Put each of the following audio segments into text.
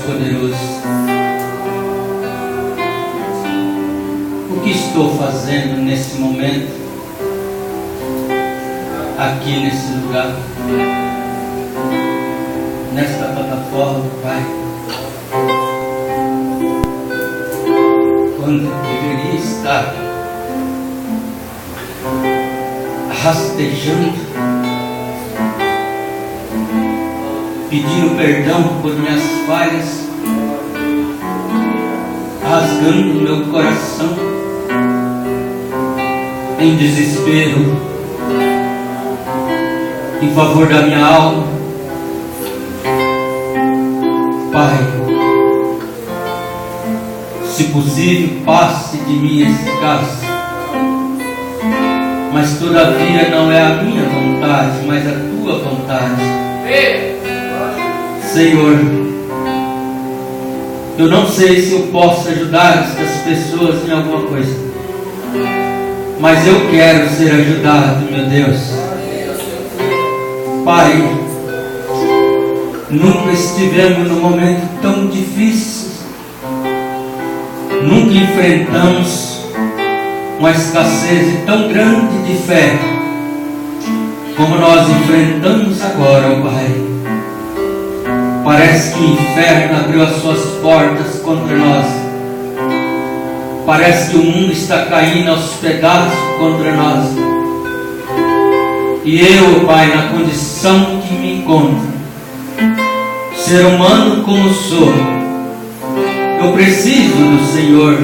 Todo-Poderoso, o que estou fazendo nesse momento, aqui nesse lugar, nesta plataforma, Pai, quando eu deveria estar rastejando, pedindo perdão por minhas falhas, rasgando meu coração em desespero em favor da minha alma. Pai, se possível, passe de mim esse cálice, mas todavia não é a minha vontade, mas a tua vontade. Senhor, eu não sei se eu posso ajudar estas pessoas em alguma coisa, mas eu quero ser ajudado, meu Deus. Pai, nunca estivemos num momento tão difícil, nunca enfrentamos uma escassez tão grande de fé como nós enfrentamos agora, ó Pai. Parece que o inferno abriu as suas portas contra nós. Parece que o mundo está caindo aos pedaços contra nós. E eu, Pai, na condição que me encontro, ser humano como sou, eu preciso do Senhor.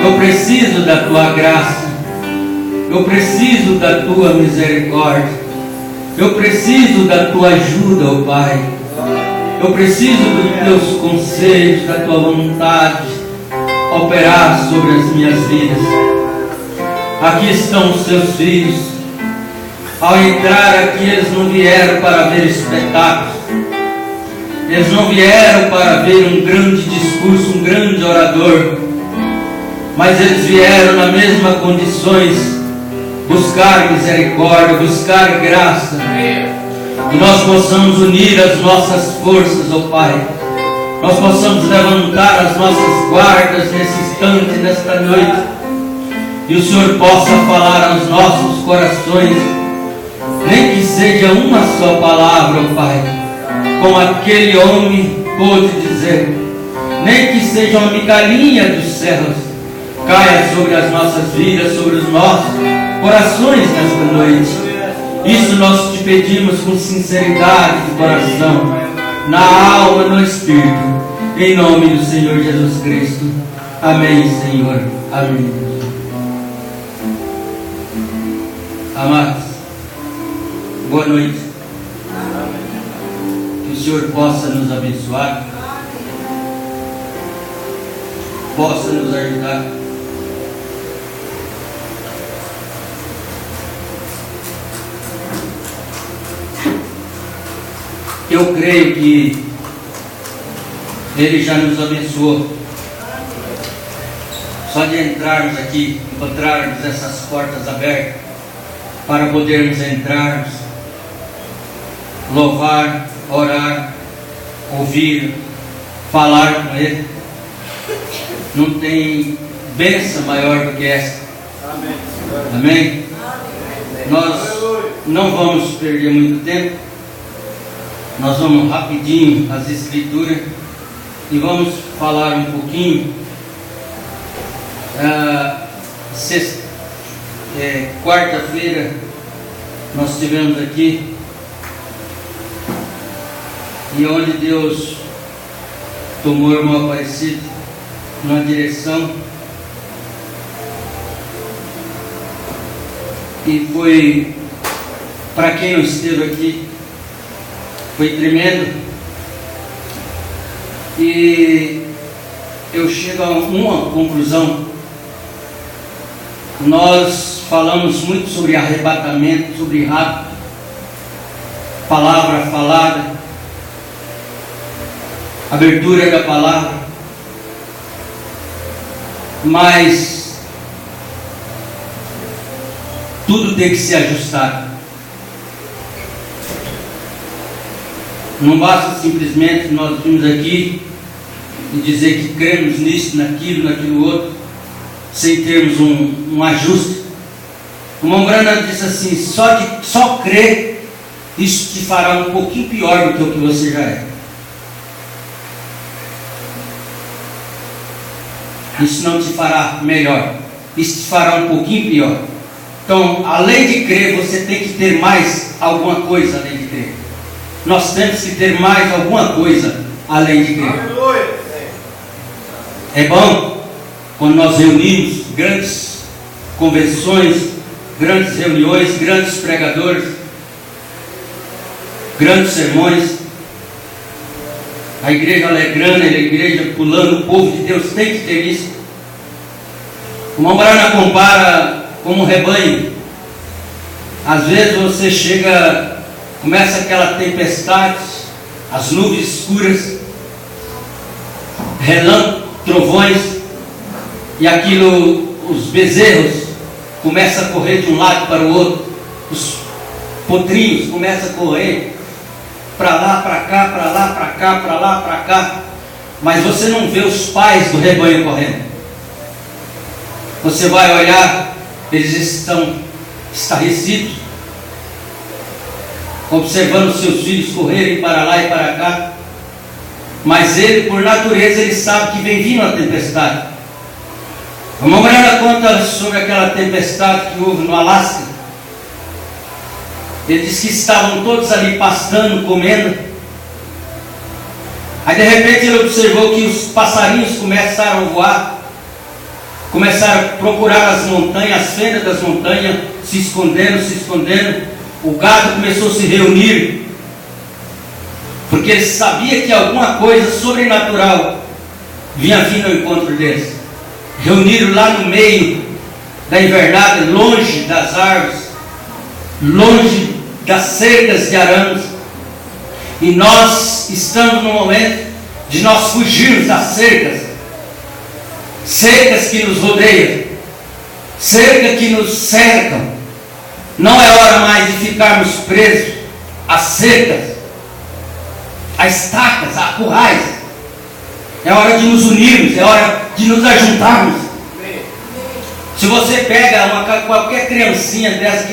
Eu preciso da Tua graça. Eu preciso da Tua misericórdia. Eu preciso da Tua ajuda, ó Pai. Eu preciso dos Teus conselhos, da Tua vontade operar sobre as minhas vidas. Aqui estão os Teus filhos. Ao entrar aqui, eles não vieram para ver espetáculos. Eles não vieram para ver um grande discurso, um grande orador. Mas eles vieram nas mesmas condições, buscar misericórdia, buscar graça. E nós possamos unir as nossas forças, ó Pai. Nós possamos levantar as nossas guardas nesse instante, nesta noite. E o Senhor possa falar aos nossos corações, nem que seja uma só palavra, ó Pai, como aquele homem pôde dizer, nem que seja uma migalhinha dos céus, caia sobre as nossas vidas, sobre os nossos corações nesta noite. Isso nós te pedimos com sinceridade de coração, na alma, no Espírito, em nome do Senhor Jesus Cristo. Amém, Senhor. Amém. Amados, boa noite. Que o Senhor possa nos abençoar, possa nos ajudar. Eu creio que Ele já nos abençoou. Só de entrarmos aqui, encontrarmos essas portas abertas, para podermos entrarmos, louvar, orar, ouvir, falar com Ele. Não tem bênção maior do que essa. Amém? Amém? Nós não vamos perder muito tempo. Nós vamos rapidinho às Escrituras e vamos falar um pouquinho. Quarta-feira nós estivemos aqui e onde Deus tomou o irmão Aparecido numa direção e foi, para quem não esteve aqui, foi tremendo. E eu chego a uma conclusão. Nós falamos muito sobre arrebatamento, sobre rapto, palavra falada, abertura da palavra, mas tudo tem que ser ajustado. Não basta simplesmente nós virmos aqui e dizer que cremos nisso, naquilo outro, sem termos um ajuste. O irmão Branham disse assim: só crer, isso te fará um pouquinho pior do que o que você já é. Isso não te fará melhor, isso te fará um pouquinho pior. Então, além de crer, você tem que ter mais alguma coisa além de crer. Nós temos que ter mais alguma coisa além de crer. É bom quando nós reunimos grandes convenções, grandes reuniões, grandes pregadores, grandes sermões. A igreja alegrando, a igreja pulando, o povo de Deus tem que ter isso. O irmão Branham compara como um rebanho. Às vezes você chega, começa aquela tempestade, as nuvens escuras, relâmpagos, trovões, e aquilo, os bezerros começam a correr de um lado para o outro, os potrinhos começam a correr para lá, para cá, para lá, para cá, para lá, para cá, mas você não vê os pais do rebanho correndo. Você vai olhar, eles estão estarrecidos, observando seus filhos correrem para lá e para cá, mas ele, por natureza, ele sabe que vem vindo a tempestade. O irmão Branham conta sobre aquela tempestade que houve no Alasca. Ele diz que estavam todos ali pastando, comendo. Aí de repente ele observou que os passarinhos começaram a voar, começaram a procurar as montanhas, as fendas das montanhas, se escondendo. O gado começou a se reunir, porque ele sabia que alguma coisa sobrenatural vinha vindo ao encontro deles. Reuniram lá no meio da invernada, longe das árvores, longe das cercas de arames. E nós estamos no momento de nós fugirmos das cercas, cercas que nos rodeiam, cercas que nos cercam. Não é hora mais de ficarmos presos às cercas, a estacas, a currais. É hora de nos unirmos, é hora de nos ajuntarmos. Se você pega qualquer criancinha dessa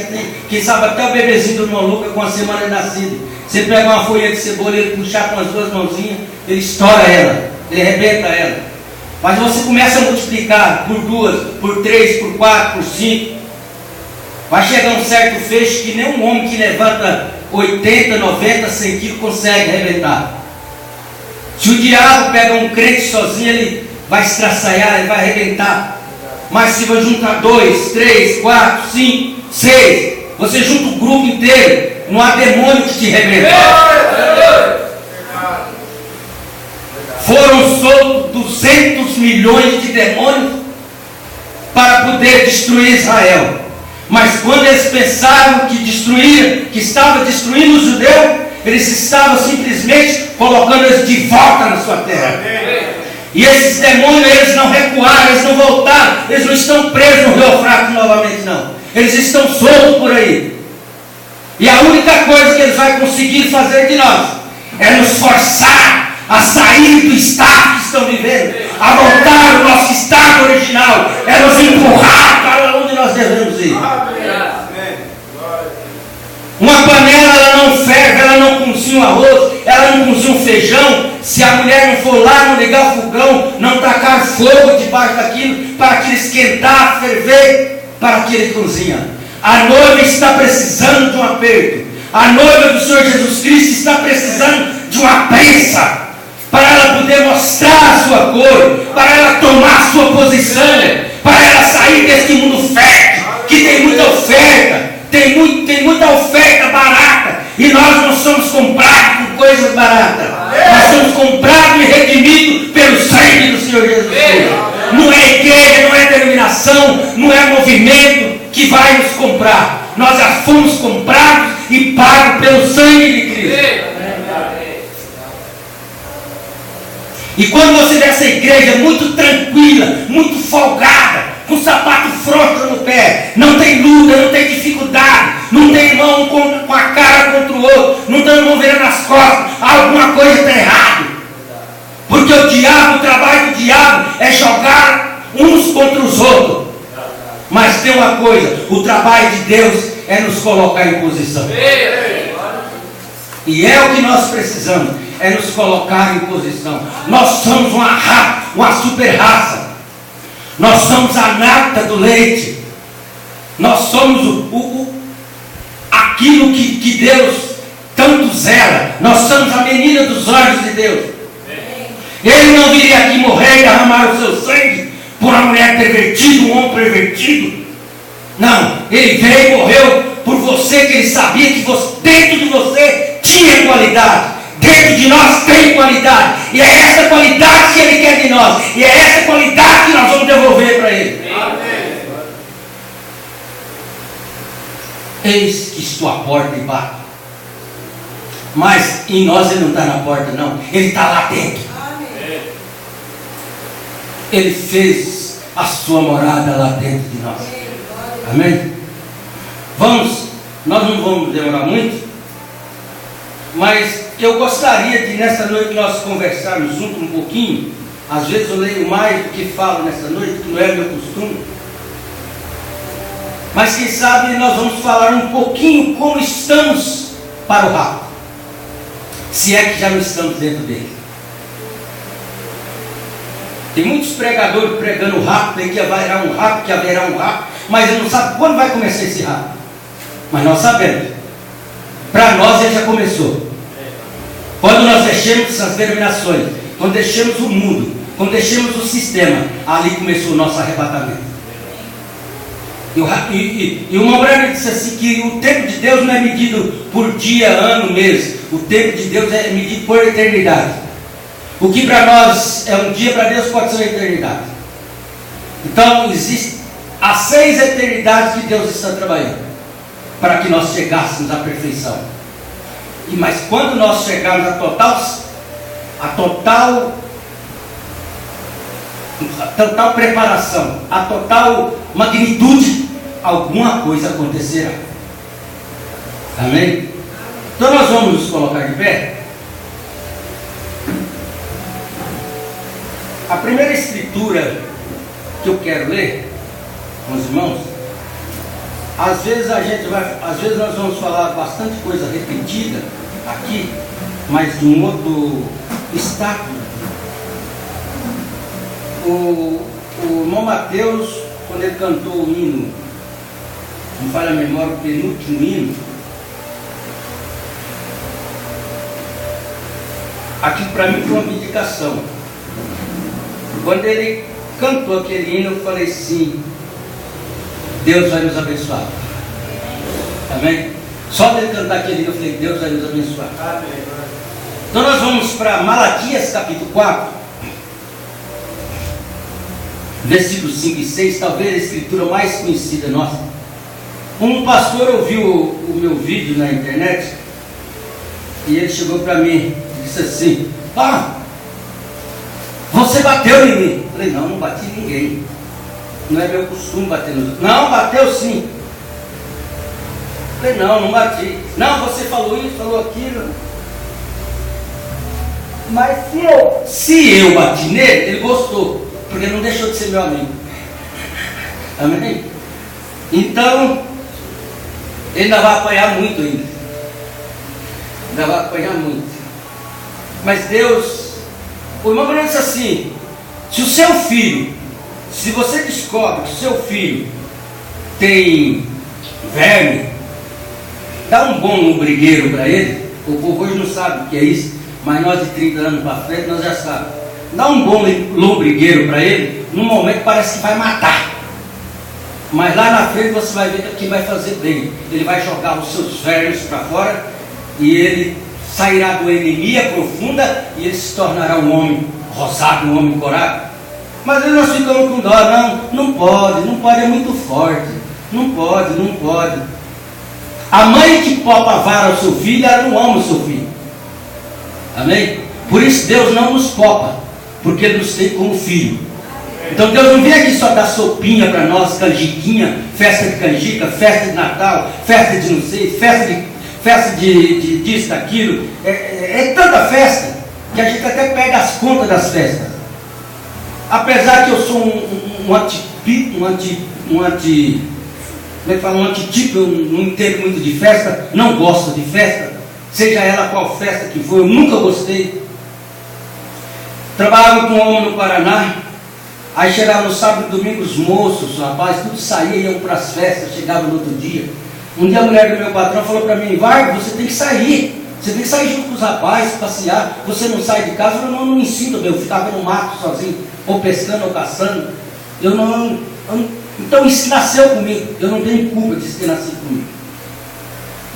que sabe até o bebezinho do irmão Lucas com a semana de nascido, você pega uma folha de cebola e ele puxar com as duas mãozinhas, ele estoura ela, ele arrebenta ela. Mas você começa a multiplicar por 2, por 3, por 4, por 5. Vai chegar um certo feixe que nem um homem que levanta 80, 90, 100 quilos consegue arrebentar. Se o diabo pega um crente sozinho, ele vai estraçalhar, ele vai arrebentar. Mas se você juntar 2, 3, 4, 5, 6, você junta o grupo inteiro, não há demônio que te arrebenta. Foram soltos 200 milhões de demônios para poder destruir Israel. Mas quando eles pensaram que estava destruindo os judeus, eles estavam simplesmente colocando eles de volta na sua terra. E esses demônios, eles não recuaram, eles não voltaram, eles não estão presos no Rio Eufrates novamente, não. Eles estão soltos por aí. E a única coisa que eles vão conseguir fazer de nós é nos forçar a sair do estado que estão vivendo, a voltar ao nosso estado original, é nos empurrar para onde nós devemos ir. Uma panela, ela não ferve, ela não cozinha um arroz, ela não cozinha um feijão, se a mulher não for lá, não ligar o fogão, não tacar fogo debaixo daquilo, para aquilo esquentar, ferver, para que ele cozinha. A noiva está precisando de um aperto, a noiva do Senhor Jesus Cristo está precisando de uma prensa, para ela poder mostrar a sua cor, para ela tomar a sua posição, para ela sair desse mundo fértil, que tem muita oferta, tem muita oferta barata, e nós não somos comprados por coisas baratas, nós somos comprados e redimidos pelo sangue do Senhor Jesus Cristo. Não é igreja, não é denominação, não é movimento que vai nos comprar, nós já fomos comprados e pagos pelo sangue de Cristo. E quando você vê essa igreja muito tranquila, muito folgada, com sapato frouxo no pé, não tem luta, não tem dificuldade, não tem irmão com a cara contra o outro, não tem irmão virando as costas, alguma coisa está errada. Porque o trabalho do diabo é jogar uns contra os outros. Mas tem uma coisa, o trabalho de Deus é nos colocar em posição. E é o que nós precisamos, é nos colocar em posição. Nós somos uma super raça. Nós somos a nata do leite. Nós somos aquilo que Deus tanto zela. Nós somos a menina dos olhos de Deus. Ele não viria aqui morrer e derramar o seu sangue por uma mulher pervertida, um homem pervertido. Não, ele veio e morreu por você, que ele sabia que dentro de você tinha qualidade. Dentro de nós tem qualidade. E é essa qualidade que ele quer de nós. E é essa qualidade que nós vamos devolver para ele. Amém. Eis que estou à porta e bato. Mas em nós ele não está na porta, não. Ele está lá dentro. Amém. Ele fez a sua morada lá dentro de nós. Amém? Nós não vamos demorar muito, mas eu gostaria de nessa noite nós conversarmos juntos um pouquinho. Às vezes eu leio mais do que falo nessa noite, que não é meu costume. Mas quem sabe nós vamos falar um pouquinho como estamos para o rapto. Se é que já não estamos dentro dele. Tem muitos pregadores pregando o rapto, que haverá um rapto, que haverá um rapto, mas ele não sabe quando vai começar esse rapto. Mas nós sabemos. Para nós ele já começou. Quando nós deixamos essas denominações, quando deixamos o mundo, quando deixamos o sistema, ali começou o nosso arrebatamento. E uma mulher disse assim, que o tempo de Deus não é medido por dia, ano, mês. O tempo de Deus é medido por eternidade. O que para nós é um dia, para Deus pode ser uma eternidade. Então existem as 6 eternidades que Deus está trabalhando para que nós chegássemos à perfeição. Mas quando nós chegarmos à total preparação, a total magnitude, alguma coisa acontecerá. Amém? Então nós vamos nos colocar de pé. A primeira escritura que eu quero ler com os irmãos, às vezes nós vamos falar bastante coisa repetida aqui, mas de um outro estado. O irmão Mateus, quando ele cantou o hino, não falha a memória, o penúltimo hino, aquilo para mim foi uma indicação. Quando ele cantou aquele hino, eu falei assim: Deus vai nos abençoar. Amém? Só dele cantar aquele hino, eu falei: Deus vai nos abençoar. Amém. Então nós vamos para Malaquias capítulo 4, versículos 5 e 6, talvez a escritura mais conhecida nossa. Um pastor ouviu o meu vídeo na internet e ele chegou para mim e disse assim: você bateu em mim. Eu falei: não bati em ninguém. Não é meu costume bater nos outros. Não, bateu sim. Eu falei: não bati. Não, você falou isso, falou aquilo. Mas se eu bati nele, ele gostou, porque não deixou de ser meu amigo. Amém? Então, ele ainda vai apanhar muito ainda. Ainda vai apanhar muito. Mas Deus, o irmão Bruno disse assim: se o seu filho, se você descobre que o seu filho tem verme, dá um bom lombrigueiro para ele. O povo hoje não sabe o que é isso, mas nós de 30 anos para frente nós já sabemos. Dá um bom lombrigueiro para ele, no momento parece que vai matar. Mas lá na frente você vai ver que vai fazer bem. Ele vai jogar os seus vermes para fora e ele sairá do anemia profunda e ele se tornará um homem rosado, um homem corado. Mas aí nós ficamos com dó. Não pode, é muito forte. Não pode. A mãe que popa a vara ao seu filho, ela não ama o seu filho. Amém? Por isso Deus não nos popa, porque Ele nos tem como filho. Então Deus não vem aqui só dar sopinha para nós, canjiquinha, festa de canjica, festa de Natal, festa de não sei, festa festa de disso, daquilo. É tanta festa que a gente até perde as contas das festas. Apesar que eu sou um antitipo, eu não entendo muito de festa, não gosto de festa, seja ela qual festa que for, eu nunca gostei. Trabalhava com um homem no Paraná, aí chegava no sábado e domingo os moços, os rapazes, tudo saía, iam para as festas, chegavam no outro dia. Um dia a mulher do meu patrão falou para mim: vai, você tem que sair. Você tem que sair junto com os rapazes, passear. Você não sai de casa. Eu não ensino, eu ficava no mato sozinho, ou pescando ou caçando. Então isso nasceu comigo. Eu não tenho culpa disso ter nascido comigo.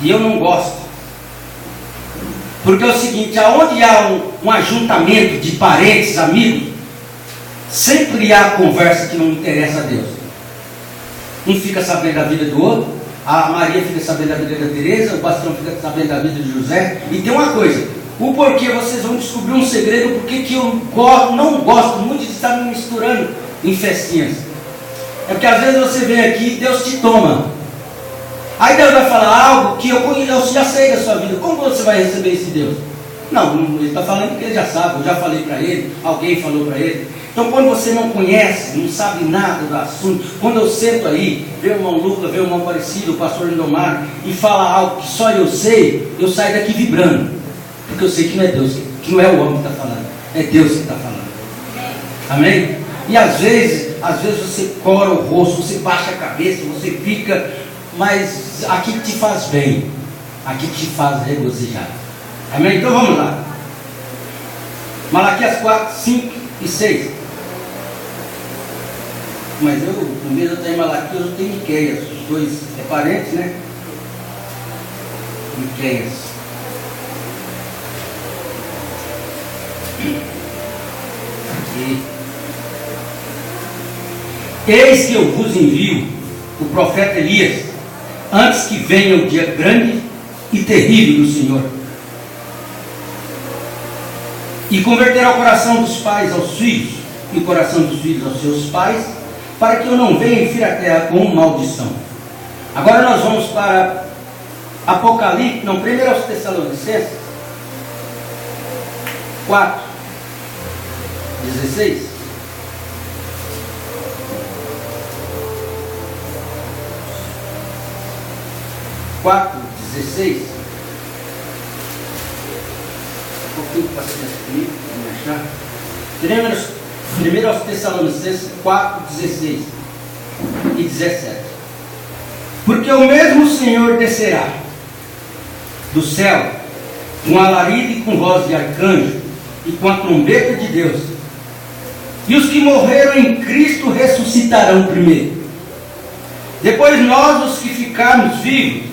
E eu não gosto. Porque é o seguinte: aonde há um ajuntamento de parentes, amigos, sempre há conversa que não interessa a Deus. Um fica sabendo da vida do outro. A Maria fica sabendo da vida da Teresa, o pastor fica sabendo da vida de José. E tem uma coisa: o porquê vocês vão descobrir um segredo, porque que eu não gosto muito de estar me misturando em festinhas. É porque às vezes você vem aqui e Deus te toma. Aí Deus vai falar algo que eu já sei da sua vida. Como você vai receber esse Deus? Não, ele está falando porque ele já sabe. Eu já falei para ele, alguém falou para ele. Então quando você não conhece, não sabe nada do assunto, quando eu sento aí, vê o irmão Lucas, vê o irmão Aparecido, o pastor Lindomar, e fala algo que só eu sei, eu saio daqui vibrando. Porque eu sei que não é Deus, que não é o homem que está falando, é Deus que está falando. Amém? E às vezes você cora o rosto, você baixa a cabeça, você fica, mas aqui te faz bem, aqui te faz regozijar. Amém? Então vamos lá. Malaquias 4, 5 e 6. Mas no mês eu tenho Malaquias, eu tenho Miqueias. Os dois é parentes, né? Miqueias. Aqui. Eis que eu vos envio o profeta Elias, antes que venha o dia grande e terrível do Senhor, e converterá o coração dos pais aos filhos, e o coração dos filhos aos seus pais, para que eu não venha e fira a terra com maldição. Agora nós vamos para Apocalipse, não, primeiro aos Tessalonicenses 4, 16. Um pouquinho para ser comigo, vamos achar. Primeiro aos Tessalonicenses 4, 16 e 17. Porque o mesmo Senhor descerá do céu com alarido e com voz de arcanjo e com a trombeta de Deus, e os que morreram em Cristo ressuscitarão primeiro. Depois nós, os que ficarmos vivos,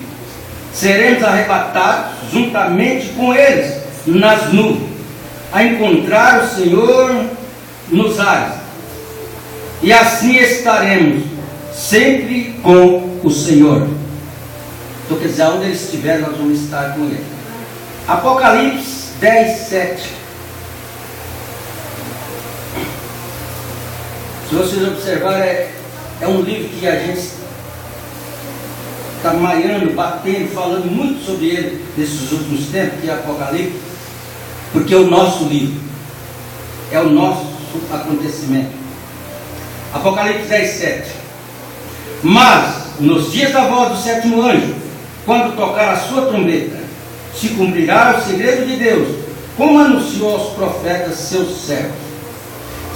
seremos arrebatados juntamente com eles nas nuvens, a encontrar o Senhor nos ares, e assim estaremos sempre com o Senhor. Então quer dizer, onde ele estiver, nós vamos estar com ele. Apocalipse 10, 7. Se vocês observarem, é um livro que a gente está maiando, batendo, falando muito sobre ele nesses últimos tempos, que é Apocalipse, porque é o nosso livro, é o nosso acontecimento. Apocalipse 10, 7. Mas nos dias da voz do sétimo anjo, quando tocar a sua trombeta, se cumprirá o segredo de Deus, como anunciou aos profetas seus servos.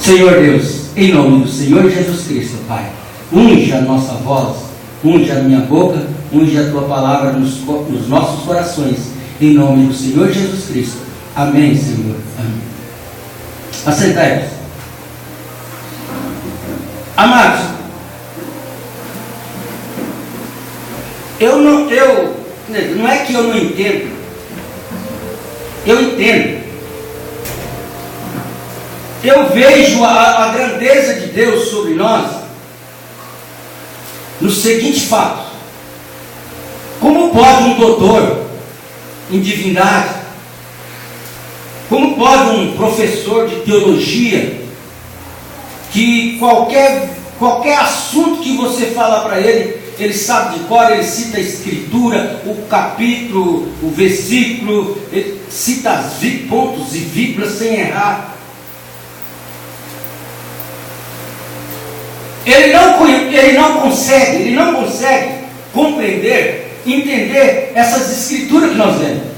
Senhor Deus, em nome do Senhor Jesus Cristo, Pai, unja a nossa voz, unja a minha boca, unja a tua palavra nos nossos corações, em nome do Senhor Jesus Cristo. Amém, Senhor. Amém. Assentai-vos. Amados, não é que eu não entendo, eu entendo. Eu vejo a grandeza de Deus sobre nós no seguinte fato: como pode um doutor em divindade, como pode um professor de teologia, que qualquer assunto que você falar para ele, ele sabe de cor, ele cita a escritura, o capítulo, o versículo, ele cita pontos e vírgulas sem errar. Ele não consegue compreender, entender essas escrituras que nós lemos.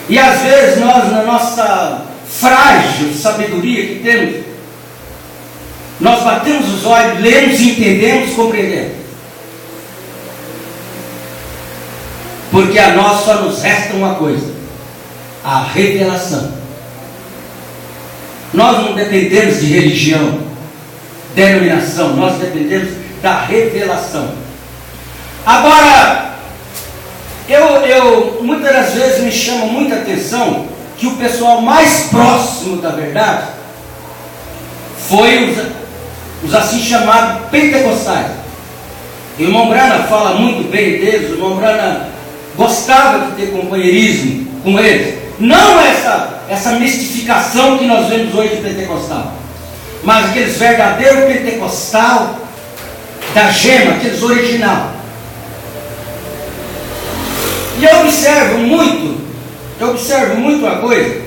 E às vezes nós, na nossa frágil sabedoria que temos, nós batemos os olhos, lemos, entendemos, compreendemos. Porque a nós só nos resta uma coisa: a revelação. Nós não dependemos de religião, denominação, nós dependemos da revelação. Agora, eu muitas das vezes me chama muita atenção que o pessoal mais próximo da verdade foi os assim chamados pentecostais. O irmão Brana fala muito bem deles, o irmão Brana gostava de ter companheirismo com eles. Não essa mistificação que nós vemos hoje de pentecostal, mas aqueles verdadeiros pentecostal da gema, aqueles original. E eu observo muito uma coisa.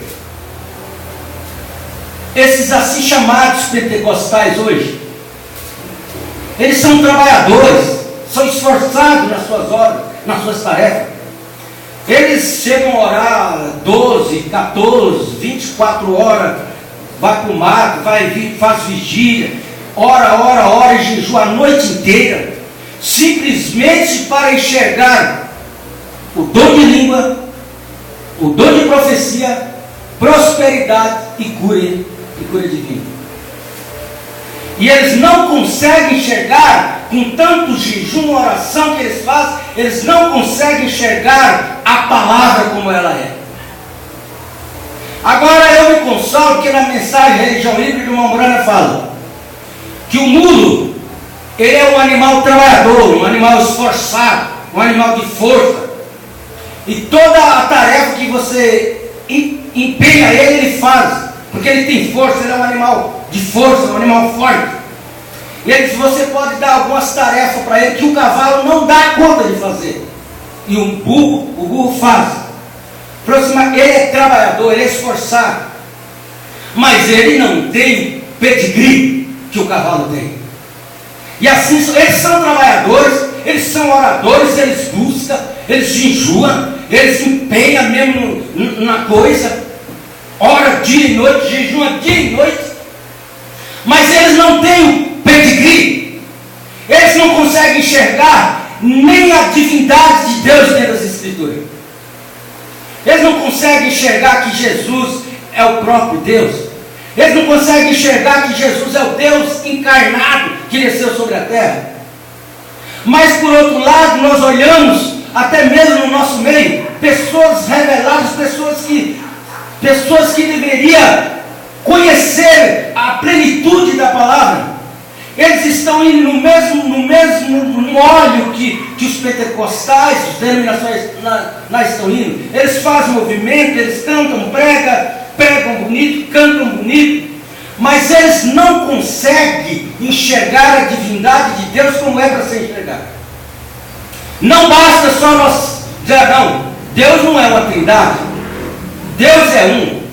Esses assim chamados pentecostais hoje, eles são trabalhadores, são esforçados nas suas obras, nas suas tarefas. Eles chegam a orar 12, 14, 24 horas, vai para o mato, vai vir, faz vigília, ora e jejua a noite inteira, simplesmente para enxergar o dom de língua, o dom de profecia, prosperidade e cura divina. E eles não conseguem enxergar, com tanto jejum, oração que eles fazem, eles não conseguem enxergar a palavra como ela é. Agora eu me consolo que na mensagem Religião Livre do irmão Brana fala que o mulo, ele é um animal trabalhador, um animal esforçado, um animal de força. E toda a tarefa que você empenha ele faz, porque ele tem força, ele é um animal de força, um animal forte. E ele diz, você pode dar algumas tarefas para ele que o cavalo não dá conta de fazer. E o burro faz. Ele é trabalhador, ele é esforçado. Mas ele não tem pedigree que o cavalo tem. E assim, eles são trabalhadores, eles são oradores, eles buscam, eles jejuam, eles se empenham mesmo na coisa, ora dia e noite, jejum dia e noite, mas eles não têm o pedigree, eles não conseguem enxergar nem a divindade de Deus dentro das Escrituras, eles não conseguem enxergar que Jesus é o próprio Deus, eles não conseguem enxergar que Jesus é o Deus encarnado que desceu sobre a terra. Mas por outro lado, nós olhamos, até mesmo no nosso meio, pessoas reveladas, pessoas que deveriam conhecer a plenitude da palavra. Eles estão indo no mesmo óleo que os pentecostais, as denominações estão indo. Eles fazem movimento, eles cantam, pregam bonito, cantam bonito, mas eles não conseguem enxergar a divindade de Deus como é para ser enxergado. Não basta só nós dizer, não, Deus não é uma trindade, Deus é um.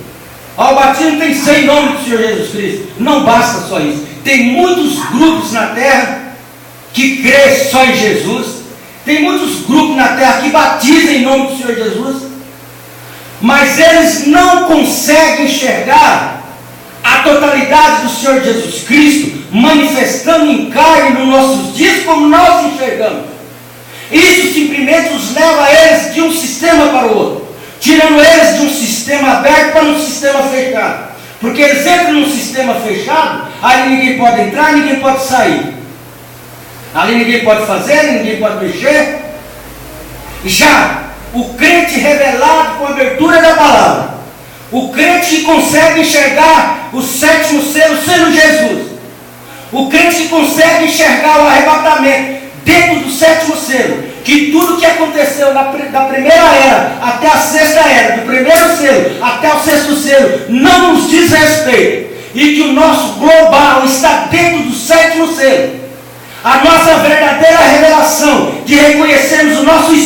Ao batismo tem 100 nomes do Senhor Jesus Cristo. Não basta só isso. Tem muitos grupos na terra que crêem só em Jesus. Tem muitos grupos na terra que batizam em nome do Senhor Jesus. Mas eles não conseguem enxergar a totalidade do Senhor Jesus Cristo manifestando em carne nos nossos dias como nós enxergamos. Isso simplesmente os leva a eles de um sistema para o outro, tirando eles de um sistema aberto para um sistema fechado. Porque eles entram num sistema fechado, aí ninguém pode entrar, ninguém pode sair. Ali ninguém pode fazer, ninguém pode mexer. Já o crente revelado com a abertura da palavra, o crente que consegue enxergar o sétimo selo sendo Jesus, o crente que consegue enxergar o arrebatamento dentro do sétimo selo, que tudo que aconteceu da primeira era até a sexta era, do primeiro selo até o sexto selo, não nos diz respeito, e que o nosso global está dentro do sétimo selo. A nossa verdadeira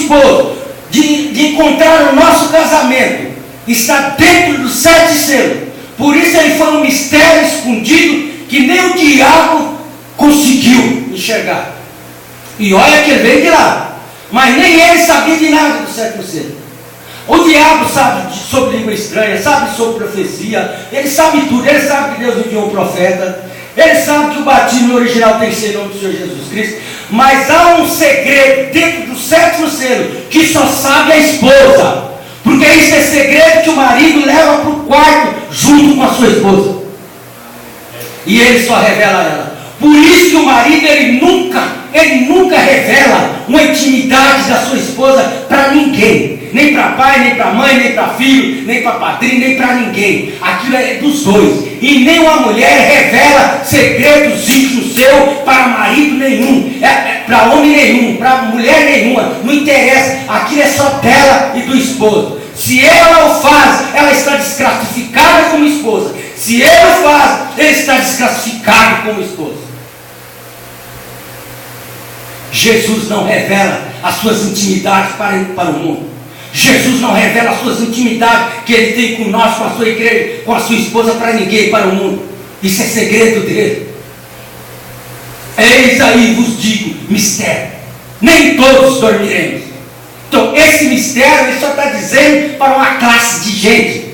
esposo, de encontrar o nosso casamento, está dentro dos 7 selos. Por isso ele foi um mistério escondido que nem o diabo conseguiu enxergar. E olha que ele veio de lá, mas nem ele sabia de nada do 7º selo. O diabo sabe sobre língua estranha, sabe sobre profecia, ele sabe tudo, ele sabe que Deus enviou um profeta, ele sabe que o batismo original tem que ser em nome do Senhor Jesus Cristo, mas há um segredo dentro do 7º selo que só sabe a esposa, porque isso é segredo que o marido leva para o quarto junto com a sua esposa, e ele só revela a ela. Por isso que o marido ele nunca revela uma intimidade da sua esposa para ninguém, nem para pai, nem para mãe, nem para filho, nem para padrinho, nem para ninguém. Aquilo é dos dois. E nem uma mulher revela segredos íntimos seu para marido nenhum, para homem nenhum, para mulher nenhuma, não interessa. Aquilo é só dela e do esposo. Se ela o faz, ela está desclassificada como esposa. Se ele o faz, ele está desclassificado como esposa. Jesus não revela as suas intimidades para o mundo. Jesus não revela as suas intimidades que ele tem com nós, com a sua igreja, com a sua esposa, para ninguém, para o mundo. Isso é segredo dele. Eis aí vos digo, mistério. Nem todos dormiremos. Então esse mistério ele só está dizendo para uma classe de gente.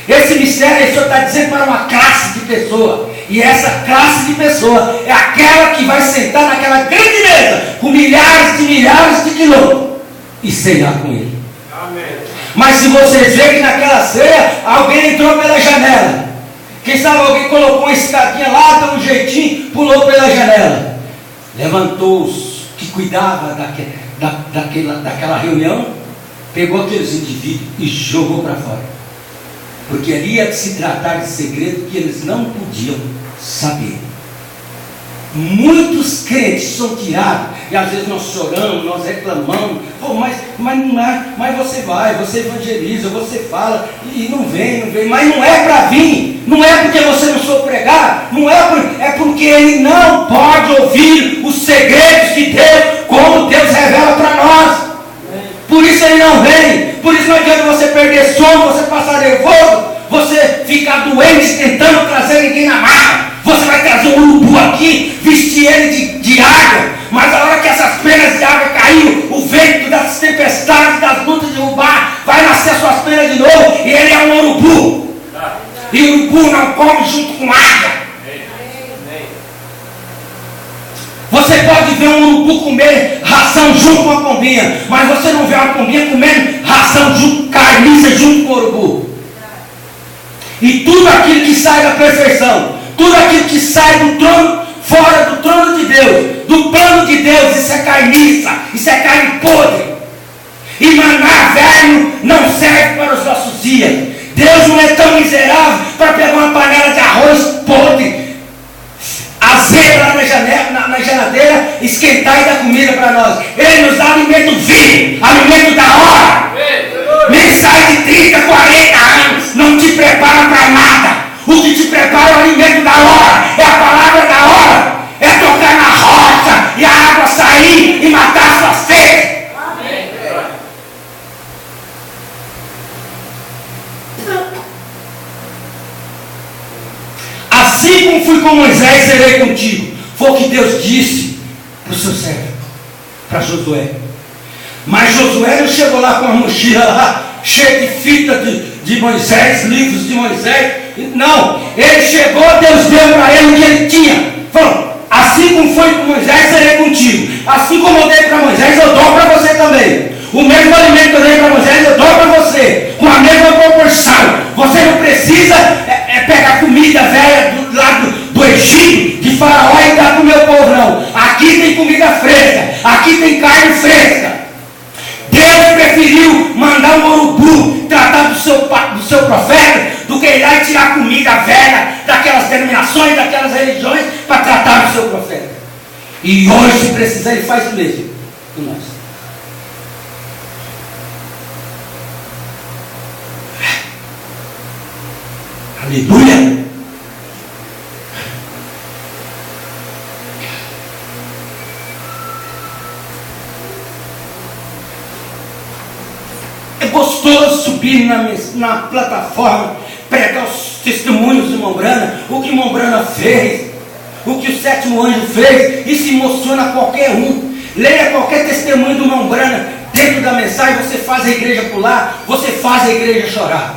Esse mistério ele só está dizendo para uma classe de pessoa. E essa classe de pessoa é aquela que vai sentar naquela grande mesa com milhares de quilômetros e ceiar com ele. Amém. Mas se vocês verem que naquela ceia alguém entrou pela janela, quem sabe alguém colocou uma escadinha lá, deu um jeitinho, pulou pela janela, levantou os que cuidava daquela reunião, pegou aqueles indivíduos e jogou para fora. Porque ali ia se tratar de segredo que eles não podiam saber. Muitos crentes são tirados, e às vezes nós choramos, nós reclamamos, mas você vai, você evangeliza, você fala, e não vem, mas não é para vir, não é porque você não soube pregar, é porque ele não pode ouvir os segredos de Deus, como Deus revela para nós. Por isso ele não vem. Por isso não adianta você perder sono, você passar nervoso, você ficar doente tentando trazer ninguém na marra. Você vai trazer um urubu aqui, vestir ele de água, mas a hora que essas penas de água caíram, o vento das tempestades, das lutas de derrubar, vai nascer suas penas de novo, e ele é um urubu. E o urubu não come junto com água. Você pode ver um urubu comer ração junto com a pombinha, mas você não vê uma pombinha comendo ração junto, carniça junto com o urubu. E tudo aquilo que sai da perfeição, tudo aquilo que sai do trono, fora do trono de Deus, do plano de Deus, isso é carniça, isso é carne podre. E maná velho não serve para os nossos dias. Deus não é tão miserável para pegar uma panela de arroz podre, azedo lá na geladeira, esquentar e dar comida para nós. Ele nos dá alimento vivo, alimento da hora. Mensagem de 30, 40 anos não te prepara para nada. O que te prepara é o alimento da hora, é a palavra da hora, é tocar na rocha e a água sair e matar a sua sede. Assim como fui com Moisés, serei contigo. Foi o que Deus disse para o seu servo, para Josué. Mas Josué não chegou lá com a mochila lá, cheia de fita de Moisés, livros de Moisés. Não, ele chegou, Deus deu para ele o que ele tinha. Falou, assim como foi com Moisés, serei contigo. Assim como eu dei para Moisés, eu dou para você também. O mesmo alimento que eu dei para Moisés, eu dou para você, com a mesma proporção. Você não precisa pegar comida velha do Egito, de Faraó, e dar para o meu povo, não. Aqui tem comida fresca, aqui tem carne fresca. Deus preferiu mandar um urubu tratar do seu profeta do que ir lá e tirar comida velha daquelas denominações, daquelas religiões, para tratar do seu profeta. E hoje, se precisar, ele faz o mesmo com nós. Aleluia! subir na plataforma, pregar os testemunhos de Mombrana, o que Mombrana fez, o que o sétimo anjo fez. Isso emociona qualquer um. Leia qualquer testemunho do Mombrana. Dentro da mensagem você faz a igreja pular, você faz a igreja chorar.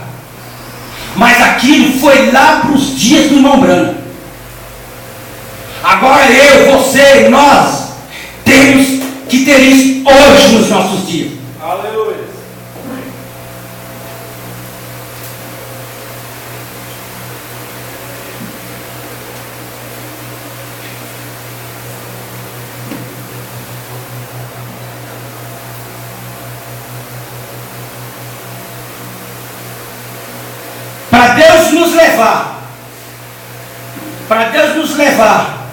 Mas aquilo foi lá para os dias do Mombrana. Agora eu, você, nós temos que ter isso hoje nos nossos dias. Aleluia. Para Deus nos levar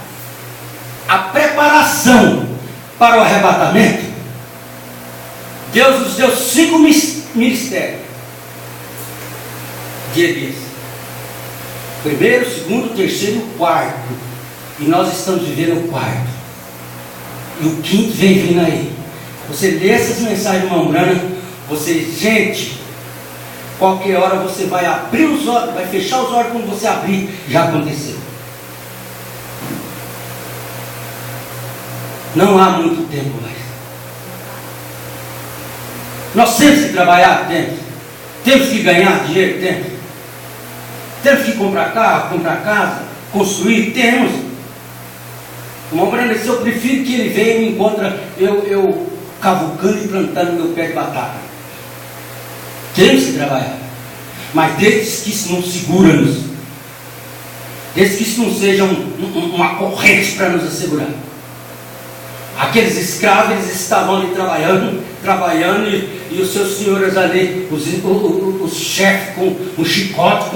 a preparação para o arrebatamento, Deus nos deu 5 ministérios de Elias: primeiro, segundo, terceiro e o quarto. E nós estamos vivendo o quarto. E o quinto vem vindo aí. Você lê essas mensagens de Mombrana, gente, qualquer hora você vai abrir os olhos, vai fechar os olhos. Quando você abrir, já aconteceu. Não há muito tempo mais. Nós temos que trabalhar, temos que ganhar dinheiro, temos que comprar carro, comprar casa, construir, temos. O Mombrana disse: eu prefiro que ele venha e me encontre eu cavucando e plantando meu pé de batata. Temos que trabalhar, mas desde que isso não segura-nos, desde que isso não seja uma corrente para nos assegurar. Aqueles escravos, eles estavam ali trabalhando e os seus senhores ali, os chefes com chicote.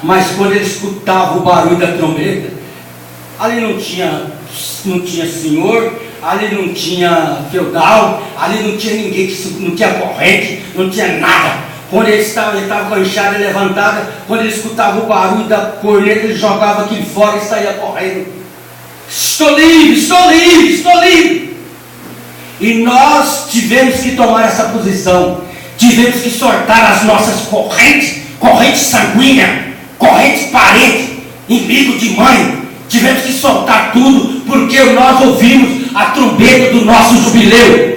Mas quando eles escutavam o barulho da trombeta, ali não tinha senhor, ali não tinha feudal, ali não tinha ninguém, não tinha corrente, não tinha nada. Quando ele estava com a enxada levantada, quando ele escutava o barulho da corneta, ele jogava aquilo fora e saía correndo. Estou livre. E nós tivemos que tomar essa posição, tivemos que soltar as nossas correntes sanguíneas, correntes parentes, inimigo de mãe. Tivemos que soltar tudo, porque nós ouvimos a trombeta do nosso jubileu.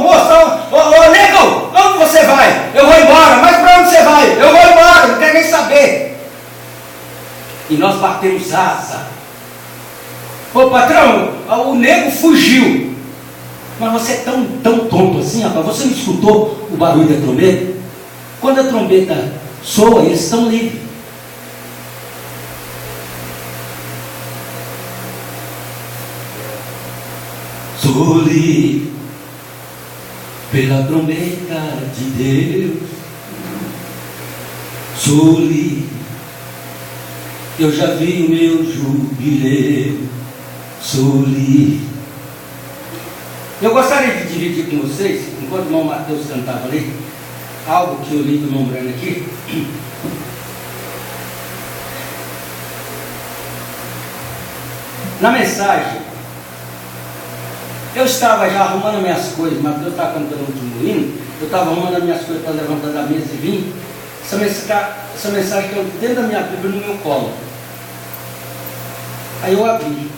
Moça, nego, onde você vai? Eu vou embora. Mas para onde você vai? Eu vou embora, não quero nem saber. E nós batemos asa. Ô patrão, o nego fugiu. Mas você é tão tonto assim, rapaz. Você não escutou o barulho da trombeta? Quando a trombeta soa, eles estão livres. Sou livre pela trombeta de Deus. Sou livre, eu já vi o meu jubileu. Sou livre. Eu gostaria de dividir com vocês, enquanto o irmão Mateus cantava ali, algo que eu li do Mombrana aqui. Na mensagem, eu estava já arrumando minhas coisas, mas eu estava cantando o último hino, eu estava arrumando as minhas coisas para levantar da mesa e vim. Essa mensagem caiu dentro da minha Bíblia no meu colo. Aí eu abri,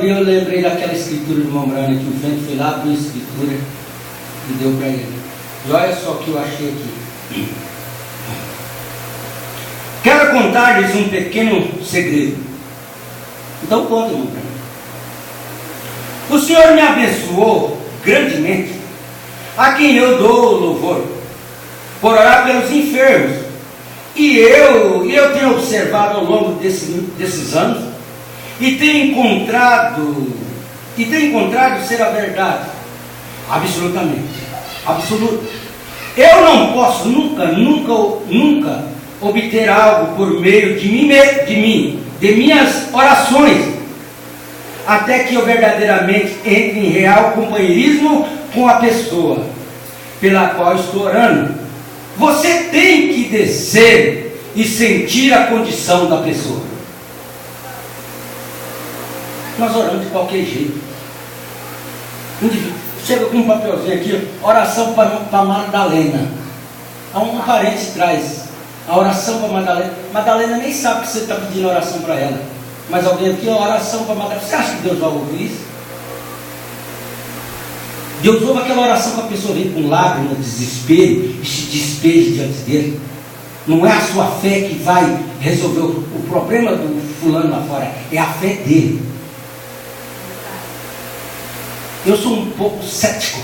eu lembrei daquela escritura do Mombrana, que o vento foi lá, abriu a escritura e deu para ele. E olha só o que eu achei aqui. Quero contar-lhes um pequeno segredo. Então conta, irmão. O Senhor me abençoou grandemente, a quem eu dou louvor, por orar pelos enfermos. E eu tenho observado ao longo desses anos, e tenho encontrado ser a verdade, absolutamente, absoluta. Eu não posso nunca obter algo por meio de minhas orações, até que eu verdadeiramente entre em real companheirismo com a pessoa pela qual estou orando. Você tem que descer e sentir a condição da pessoa. Nós oramos de qualquer jeito. Chega com um papelzinho aqui, oração para Madalena. Um parente traz a oração para Madalena. Madalena nem sabe que você está pedindo oração para ela. Mas alguém aqui, oração para Madalena. Você acha que Deus vai ouvir isso? Deus ouve aquela oração que a pessoa vem com lágrimas, desespero e se despeja diante dele. Não é a sua fé que vai resolver o problema do fulano lá fora, é a fé dele. Eu sou um pouco cético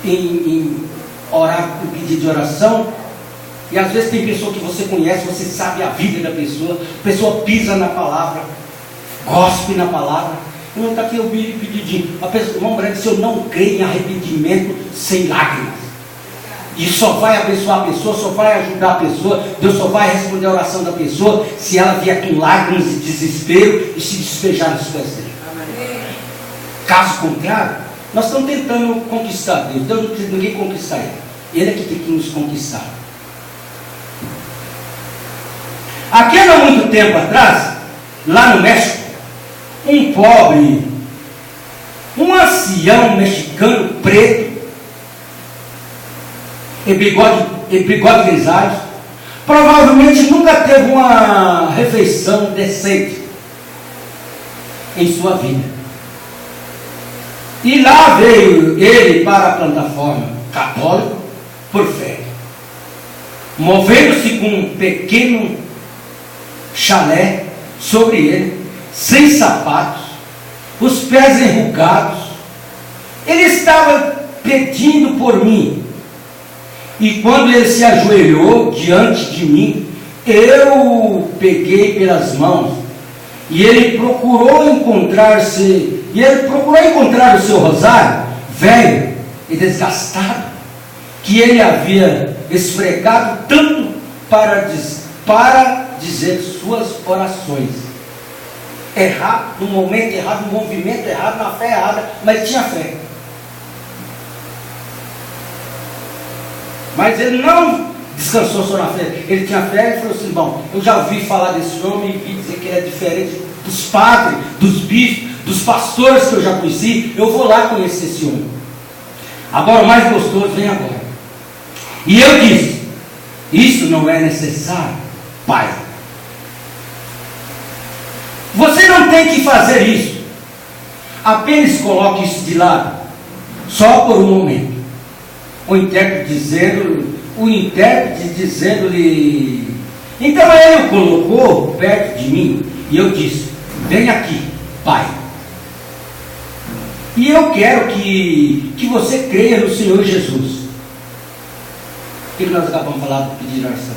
em orar com pedido de oração, e às vezes tem pessoa que você conhece, você sabe a vida da pessoa, a pessoa pisa na palavra, gospe na palavra. Não está aqui o pedidinho. A pessoa, irmão Branco, se eu não creio em arrependimento sem lágrimas, e só vai abençoar a pessoa, só vai ajudar a pessoa, Deus só vai responder a oração da pessoa se ela vier com lágrimas e desespero e se despejar nos pés dele. Caso contrário, nós estamos tentando conquistar Deus. Deus não precisa de ninguém conquistar ele. Ele é que tem que nos conquistar. Aqui há muito tempo atrás, lá no México, um pobre, um ancião mexicano preto, e bigode grisalho, provavelmente nunca teve uma refeição decente em sua vida. E lá veio ele para a plataforma católica por fé, movendo-se com um pequeno chalé sobre ele, sem sapatos, os pés enrugados. Ele estava pedindo por mim, e quando ele se ajoelhou diante de mim, eu peguei pelas mãos, e ele procurou encontrar o seu rosário velho e desgastado, que ele havia esfregado tanto para dizer suas orações. Errado, no momento errado, no movimento errado, na fé errada, mas ele tinha fé. Mas ele não descansou só na fé, ele tinha fé e falou assim: bom, eu já ouvi falar desse homem e vi dizer que ele é diferente dos padres, dos bispos, dos pastores que eu já conheci, eu vou lá conhecer esse homem. Agora o mais gostoso vem agora. E eu disse: isso não é necessário, Pai. Você não tem que fazer isso. Apenas coloque isso de lado, só por um momento. O intérprete dizendo-lhe. Então ele o colocou perto de mim e eu disse: vem aqui, Pai. E eu quero que você creia no Senhor Jesus. O que nós acabamos de falar do pedir oração?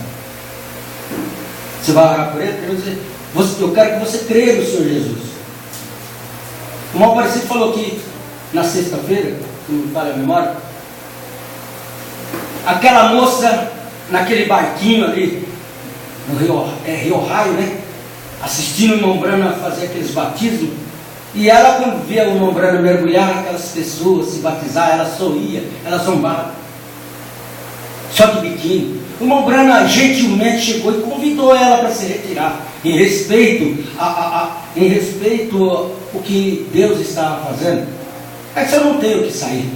Você vai orar por ele? Eu quero que você creia no Senhor Jesus. O irmão Aparecido falou que na sexta-feira, se não me falha a memória, aquela moça naquele barquinho ali no Rio Raio, né? Assistindo o irmão Brana fazer aqueles batismos, e ela, quando via o irmão Brana mergulhar, aquelas pessoas se batizar, ela sorria, ela zombava, só de biquíni. O irmão Brana gentilmente chegou e convidou ela para se retirar, em respeito ao que Deus estava fazendo. É que você não tem o que sair.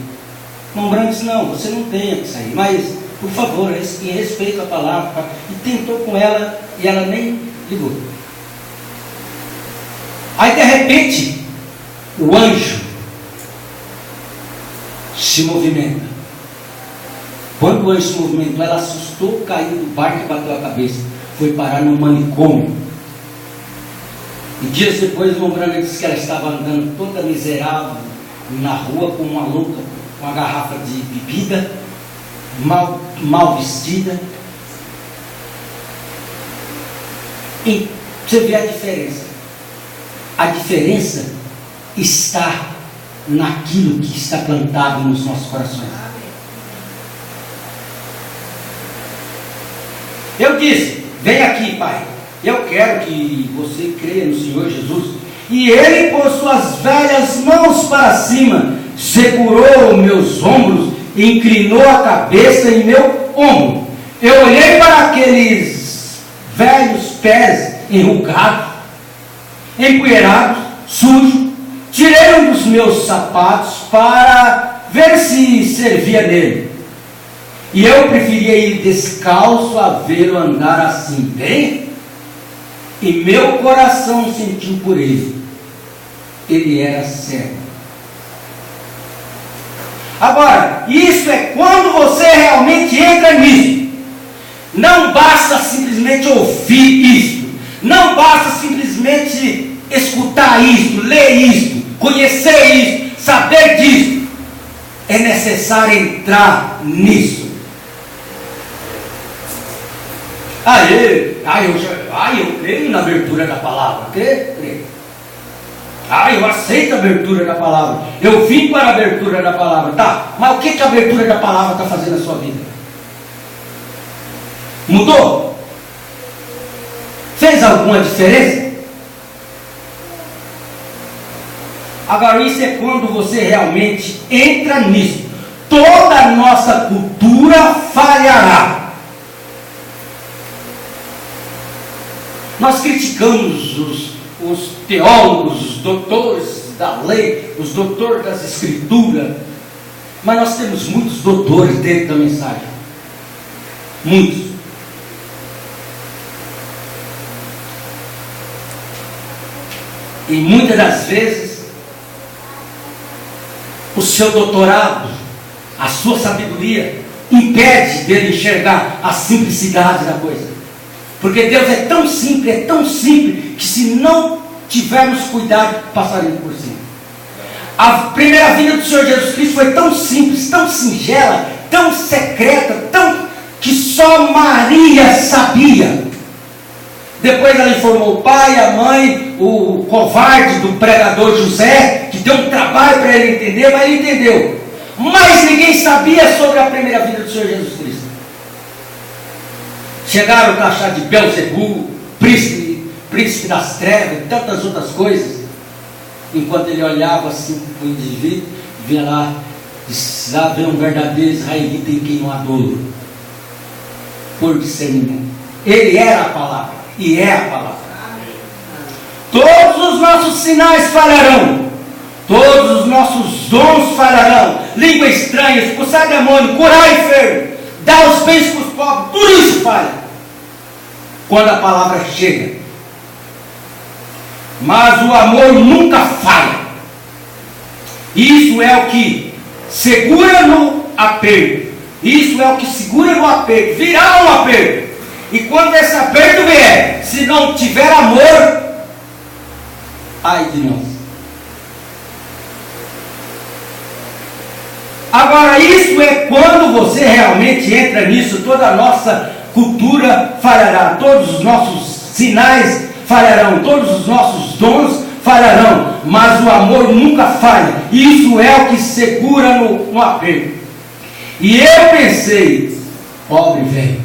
O irmão Brana disse: não, você não tem o que sair, mas por favor, em respeito à palavra. E tentou com ela e ela nem ligou. Aí de repente o anjo se movimenta. Quando o anjo se movimentou, ela assustou, caiu do barco e bateu a cabeça. Foi parar no manicômio. E dias depois o irmão Branco disse que ela estava andando toda miserável na rua com uma louca, com uma garrafa de bebida, mal vestida. E você vê a diferença. A diferença está naquilo que está plantado nos nossos corações. Eu disse: vem aqui, Pai, eu quero que você creia no Senhor Jesus. E ele, por suas velhas mãos para cima, segurou meus ombros e inclinou a cabeça em meu ombro. Eu olhei para aqueles velhos pés enrugados, empoeirados, sujos. Tirei um dos meus sapatos para ver se servia nele. E eu preferia ir descalço a vê-lo andar assim bem. E meu coração sentiu por ele. Ele era cego. Agora, isso é quando você realmente entra nisso. Não basta simplesmente ouvir isso. Não basta simplesmente escutar isso, ler isso, conhecer isso, saber disso. É necessário entrar nisso. Eu creio na abertura da palavra. Creio. Eu aceito a abertura da palavra. Eu vim para a abertura da palavra. Tá, mas o que a abertura da palavra está fazendo na sua vida? Mudou? Fez alguma diferença? Agora, isso é quando você realmente entra nisso. Toda a nossa cultura falhará. Nós criticamos os teólogos, os doutores da lei, os doutores das escrituras, mas nós temos muitos doutores dentro da mensagem. Muitos. E muitas das vezes, o seu doutorado, a sua sabedoria, impede dele enxergar a simplicidade da coisa. Porque Deus é tão simples, que se não tivermos cuidado, passaremos por cima. A primeira vinda do Senhor Jesus Cristo foi tão simples, tão singela, tão secreta, que só Maria sabia. Depois ela informou o pai, a mãe, o covarde do pregador José, que deu um trabalho para ele entender, mas ele entendeu. Mas ninguém sabia sobre a primeira vinda do Senhor Jesus Cristo. Chegaram a taxar de Belzebu, príncipe das trevas, e tantas outras coisas. Enquanto ele olhava assim para o indivíduo, via lá, lá vem um verdadeiro israelita em quem não há dolo, por discernimento. Ele era a palavra, e é a palavra. Todos os nossos sinais falharão, todos os nossos dons falharão. Língua estranha, expulsar demônio, curar enfermo, dar os bens para os pobres, tudo isso falha quando a palavra chega. Mas o amor nunca falha. Isso é o que segura no aperto. Isso é o que segura no aperto. Virá um aperto. E quando esse aperto vier, se não tiver amor, ai de nós. Agora, isso é quando você realmente entra nisso. Toda a nossa cultura falhará, todos os nossos sinais falharão, todos os nossos dons falharão, mas o amor nunca falha. Isso é o que segura no aperto. E eu pensei, pobre velho,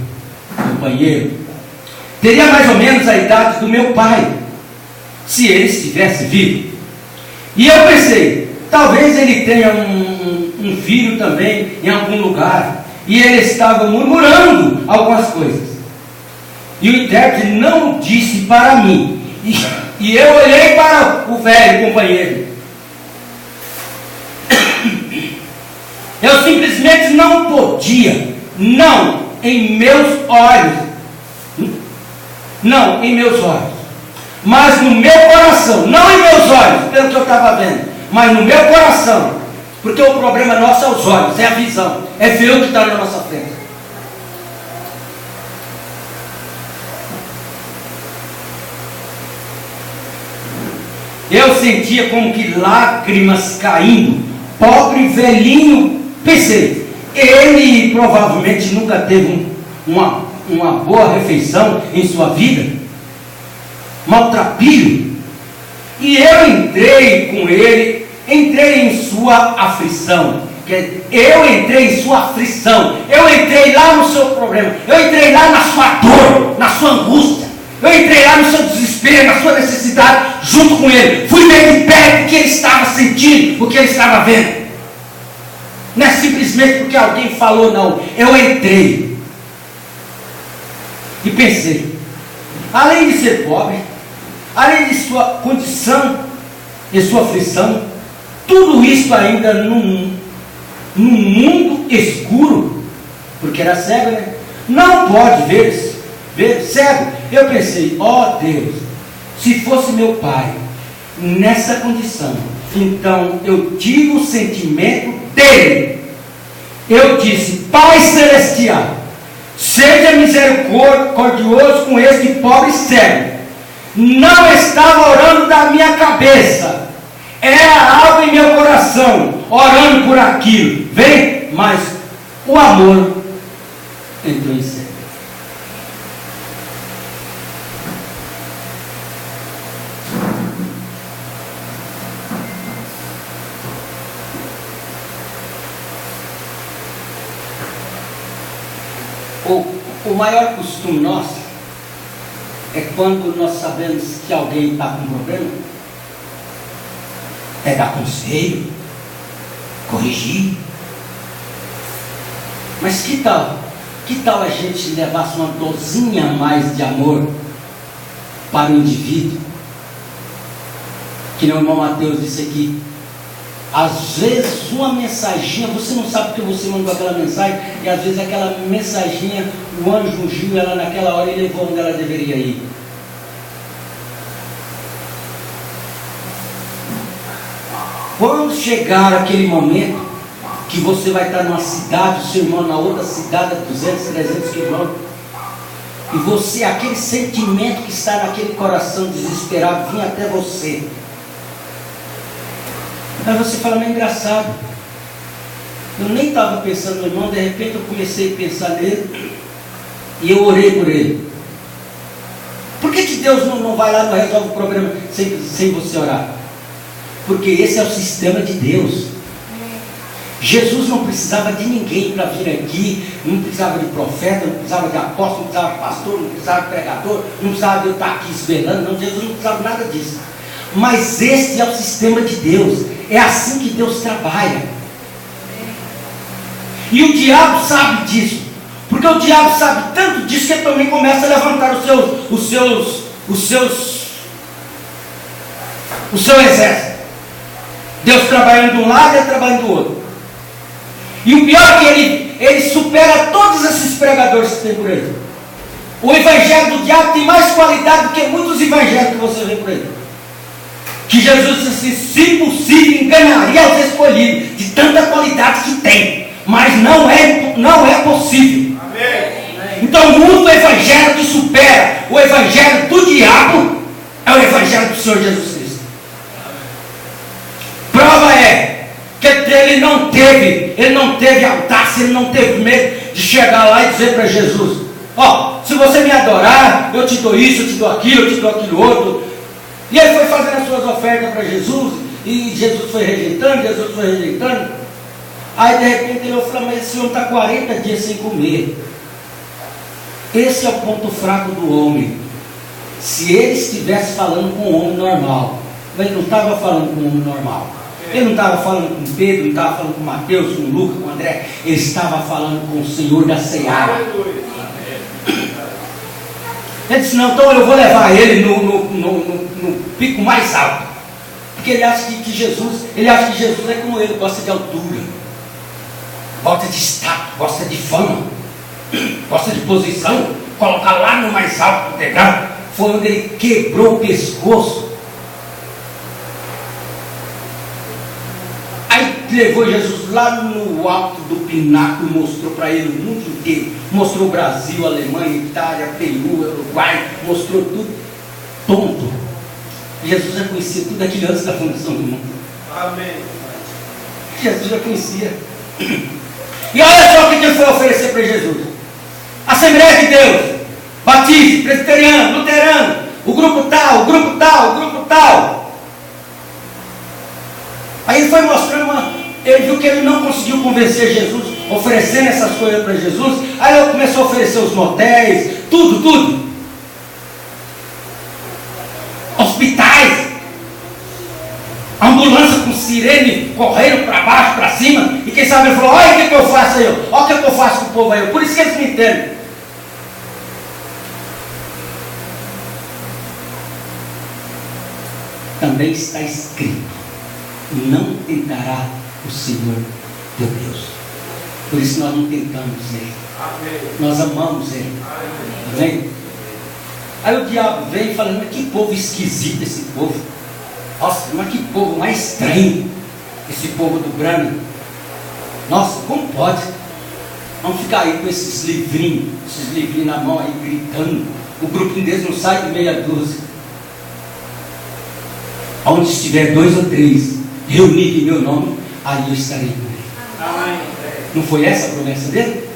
companheiro, teria mais ou menos a idade do meu pai, se ele estivesse vivo. E eu pensei, talvez ele tenha um filho também em algum lugar, e ele estava murmurando algumas coisas. E o intérprete não disse para mim. E eu olhei para o velho companheiro. Eu simplesmente não podia, não em meus olhos, mas no meu coração, não em meus olhos, pelo que eu estava vendo, mas no meu coração. Porque o problema nosso é os olhos, é a visão, é ver o que está na nossa frente. Eu sentia como que lágrimas caindo. Pobre velhinho, pensei, ele provavelmente nunca teve uma boa refeição em sua vida, maltrapilho. E eu entrei com ele, entrei em sua aflição. Eu entrei em sua aflição. Eu entrei lá no seu problema. Eu entrei lá na sua dor, na sua angústia. Eu entrei lá no seu desespero, na sua necessidade, junto com ele. Fui ver de perto o que ele estava sentindo, o que ele estava vendo. Não é simplesmente porque alguém falou, não. Eu entrei e pensei, além de ser pobre, além de sua condição e sua aflição, tudo isso ainda num mundo escuro, porque era cego, né? Não pode ver cego. Eu pensei, ó Deus, se fosse meu pai nessa condição, então eu tive o sentimento dele. Eu disse, Pai Celestial, seja misericordioso com este pobre cego. Não estava orando da minha cabeça, era algo em meu coração, orando por aquilo. Vem, mas o amor entrou em cena. O maior costume nosso é quando nós sabemos que alguém está com problema, é dar conselho, corrigir. Mas que tal a gente levasse uma dosinha a mais de amor para o indivíduo? Que nem o irmão Mateus disse aqui. Às vezes uma mensaginha, você não sabe porque você mandou aquela mensagem, e às vezes aquela mensaginha, o anjo ungiu ela naquela hora e levou onde ela deveria ir. Quando chegar aquele momento que você vai estar numa cidade, o seu irmão na outra cidade, a 200, 300 quilômetros, e você, aquele sentimento que está naquele coração desesperado, vinha até você. Aí você fala, mas é engraçado, eu nem estava pensando no irmão, de repente eu comecei a pensar nele, e eu orei por ele. Por que Deus não vai lá e não resolve o problema sem você orar? Porque esse é o sistema de Deus. Jesus não precisava de ninguém para vir aqui, não precisava de profeta, não precisava de apóstolo, não precisava de pastor, não precisava de pregador, não precisava de eu estar aqui esperando, não, Jesus não precisava nada disso. Mas esse é o sistema de Deus, é assim que Deus trabalha. E o diabo sabe disso, porque o diabo sabe tanto disso que ele também começa a levantar o seu exército. Deus trabalhando de um lado e ele trabalhando do outro. E o pior é que ele supera todos esses pregadores que tem por aí. O evangelho do diabo tem mais qualidade do que muitos evangelhos que você vê por aí. Que Jesus disse, se possível, enganaria os escolhidos, de tanta qualidade que tem. Mas não é possível. Amém. Então o único evangelho que supera o evangelho do diabo é o evangelho do Senhor Jesus Cristo. Prova é que ele não teve audácia, ele não teve medo de chegar lá e dizer para Jesus, se você me adorar, eu te dou isso, eu te dou aquilo, eu te dou aquilo outro. E ele foi fazendo as suas ofertas para Jesus, e Jesus foi rejeitando. Aí de repente ele falou, mas esse homem está 40 dias sem comer. Esse é o ponto fraco do homem. Se ele estivesse falando com um homem normal, mas ele não estava falando com um homem normal. Ele não estava falando com Pedro, não estava falando com Mateus, com Lucas, com André. Ele estava falando com o Senhor da Seara. Ele disse, não, então eu vou levar ele no pico mais alto. Porque ele acha que Jesus é como ele, gosta de altura, gosta de status, gosta de fama, gosta de posição, colocar lá no mais alto do degrau. Foi onde ele quebrou o pescoço. Levou Jesus lá no alto do pináculo, mostrou para ele o mundo inteiro, mostrou o Brasil, Alemanha, Itália, Peru, Uruguai, mostrou tudo. Tonto. Jesus já conhecia tudo aquilo antes da fundação do mundo. Amém. Jesus já conhecia. E olha só o que ele foi oferecer para Jesus: Assembleia de Deus, Batista, Presbiteriano, Luterano, o grupo tal, o grupo tal, o grupo tal. Aí ele foi mostrando ele viu que ele não conseguiu convencer Jesus, oferecendo essas coisas para Jesus. Aí ele começou a oferecer os motéis, tudo. Hospitais, ambulância com sirene, correndo para baixo, para cima. E quem sabe ele falou, olha o que eu faço aí, olha o que eu faço com o povo aí. Por isso que eles me entendem. também está escrito: não tentará o Senhor teu Deus. Por isso nós não tentamos Ele. Nós amamos Ele. Amém? Aí o diabo vem falando: mas que povo esquisito esse povo. Nossa, mas que povo mais estranho esse povo do Brano. Nossa, como pode? Vamos ficar aí com esses livrinhos na mão aí gritando. O grupinho deles não sai de meia dúzia. Onde estiver 2 ou 3 reunidos em meu nome, ali eu estarei com ele. Não foi essa a promessa dele?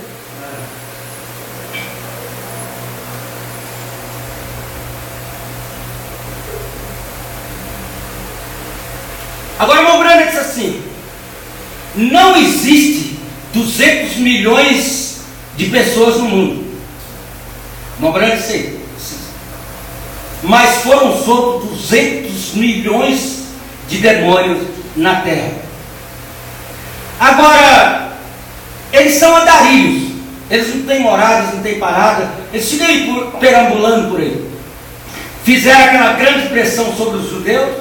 Agora o irmão Branham disse assim: não existe 200 milhões de pessoas no mundo. O irmão Branham disse: mas foram soltos 200 milhões de demônios na terra. Agora, eles são andarilhos, eles não têm morada, eles não têm parada, eles ficam aí perambulando por aí. Fizeram aquela grande pressão sobre os judeus,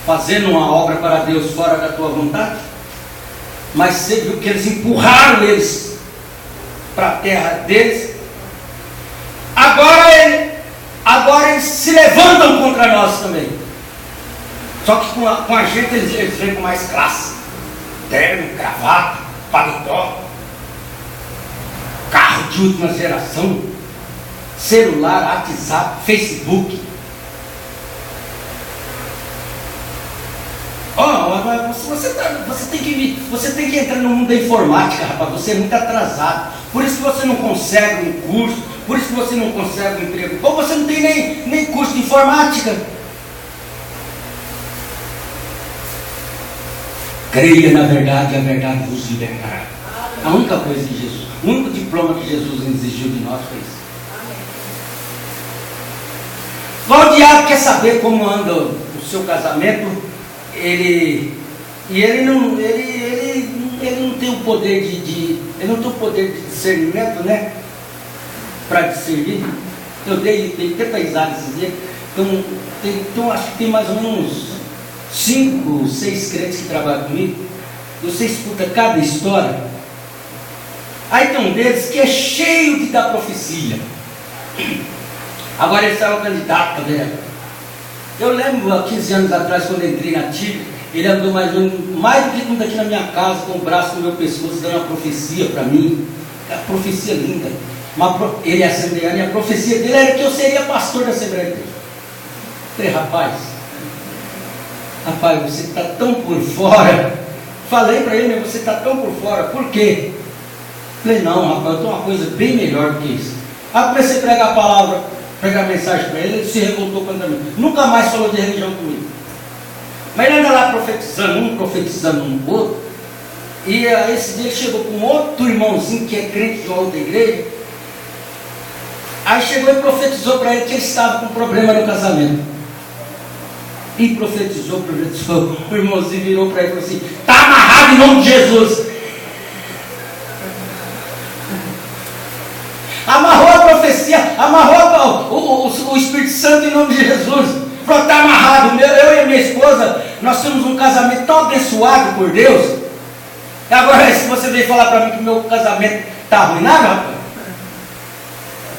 fazendo uma obra para Deus fora da tua vontade, mas você viu que eles empurraram eles para a terra deles. Agora eles se levantam contra nós também. Só que com a gente eles vêm com mais classe: terno, gravata, paletó, carro de última geração, celular, WhatsApp, Facebook. Você tem que entrar no mundo da informática, rapaz. Você é muito atrasado. Por isso que você não consegue um curso, por isso que você não consegue um emprego, ou você não tem nem curso de informática. Creia na verdade e a verdade vos libertará. A única coisa de Jesus, o único diploma que Jesus exigiu de nós foi isso. Agora o diabo quer saber como anda o seu casamento. Ele não tem o poder ele não tem o poder de discernimento, né? Para discernir. Eu dei tanta risada esses dias. Então acho que tem mais ou menos 5, 6 crentes que trabalham comigo. Você escuta cada história. Aí tem um deles que é cheio de dar profecia. Agora ele estava candidato, né? Eu lembro há 15 anos atrás, quando eu entrei na TIB, ele andou mais do que tudo aqui na minha casa, com o braço no meu pescoço, dando uma profecia para mim. Uma profecia linda. Ele é assembleano, e a profecia dele era que eu seria pastor da Assembleia de Deus. Eu falei: rapaz, você está tão por fora. Falei para ele: você está tão por fora. Por quê? Eu falei: não, rapaz, eu tenho uma coisa bem melhor do que isso. Aí comecei a pregar a palavra, pregar a mensagem para ele se revoltou contra mim. Nunca mais falou de religião comigo. Mas ele anda lá profetizando um outro. E esse dia ele chegou com outro irmãozinho que é crente de uma outra igreja. Aí chegou e profetizou para ele que ele estava com problema no casamento. E profetizou. O irmãozinho virou para ele e falou assim: está amarrado em nome de Jesus. Amarrou a profecia, amarrou o Espírito Santo em nome de Jesus. Falou: está amarrado. Eu e a minha esposa, nós temos um casamento tão abençoado por Deus. E agora, se você veio falar para mim que meu casamento está arruinado, rapaz.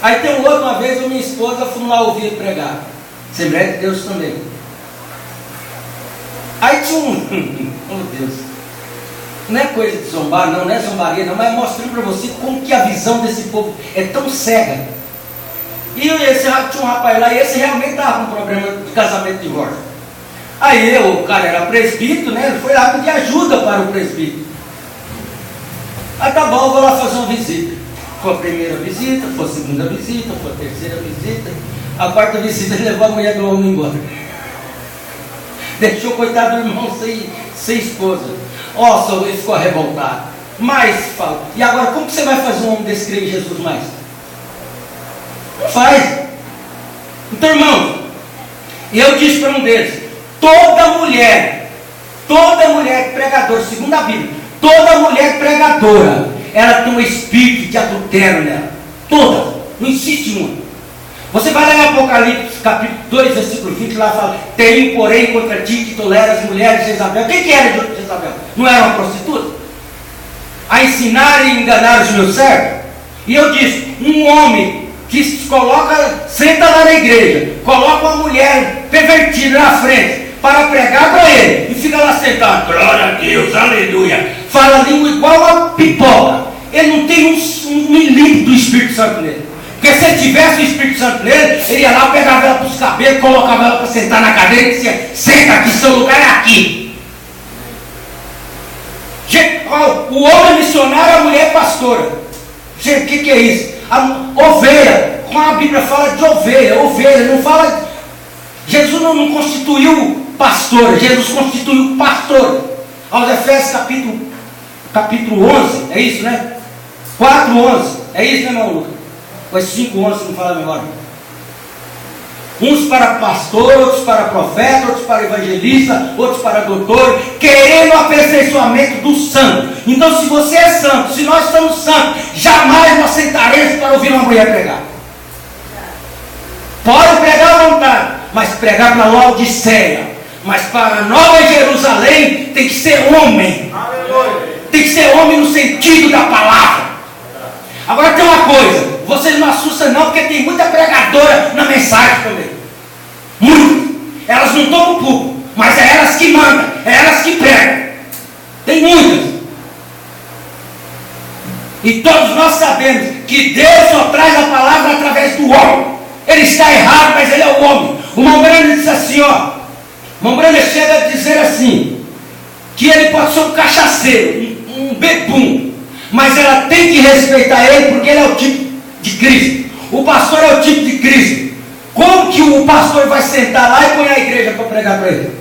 Aí tem um outro, uma vez, eu e minha esposa fomos lá ouvir ele pregar. Assembleia de Deus também. Aí tinha oh Deus, não é coisa de zombar, não é zombaria, não, mas mostrando para você como que a visão desse povo é tão cega. E tinha um rapaz lá, e esse realmente estava com problema de casamento de divórcio. Aí o cara era presbítero, né? Ele foi lá pedir ajuda para o presbítero. Aí tá bom, eu vou lá fazer uma visita. Foi a primeira visita, foi a segunda visita, foi a terceira visita. A quarta visita ele levou a mulher do homem embora. Deixou o coitado do irmão sem esposa. Nossa, ele ficou revoltado. Mas fala: e agora como que você vai fazer um homem desse crer em Jesus mais? Não faz. Então, irmão, eu disse para um deles: toda mulher pregadora, segundo a Bíblia, toda mulher pregadora, ela tem um espírito de adultério nela. Toda. Não existe uma. Você vai lá em Apocalipse capítulo 2, versículo 20, lá fala: tenho, porém, contra ti que toleras as mulheres de Jezabel. O que era de Jezabel? Não era uma prostituta? A ensinar e enganar os meus servos? E eu disse: um homem que se coloca, senta lá na igreja, coloca uma mulher pervertida na frente para pregar para ele, e fica lá sentado, glória a Deus, aleluia, fala a língua igual a pipoca. Ele não tem um milímetro do Espírito Santo nele. Porque se ele tivesse o Espírito Santo nele, ele ia lá, pegava ela para os cabelos, colocava ela para sentar na cadeira e dizia: senta aqui, seu lugar é aqui. Gente, o homem é missionário, a mulher é pastora. Gente, o que é isso? A ovelha, como a Bíblia fala de ovelha, não fala. Jesus não constituiu pastora, Jesus constituiu pastor. Aos Efésios capítulo 11, é isso, né? 4:11, é isso, né, irmão Lucas? Ou é 5:11, não fala a memória. Uns para pastor, outros para profeta, outros para evangelista, outros para doutor, querendo o aperfeiçoamento do santo. Então, se você é santo, se nós somos santos, jamais nós sentaremos para ouvir uma mulher pregar. Pode pregar à vontade, mas pregar para Laodiceia. Mas para Nova Jerusalém tem que ser homem. Tem que ser homem no sentido da palavra. Agora tem uma coisa, vocês não assustam não, porque tem muita pregadora na mensagem também. Muitas. Elas não estão no público, mas é elas que mandam, é elas que pregam. Tem muitas. E todos nós sabemos que Deus só traz a palavra através do homem. Ele está errado, mas ele é o homem. O Mombrana diz assim, ó. Mombrana chega a dizer assim, que ele pode ser um cachaceiro, um bebum, mas ela tem que respeitar ele, porque ele é o tipo de Cristo. O pastor é o tipo de Cristo. Como que o pastor vai sentar lá e põe a igreja para pregar para ele?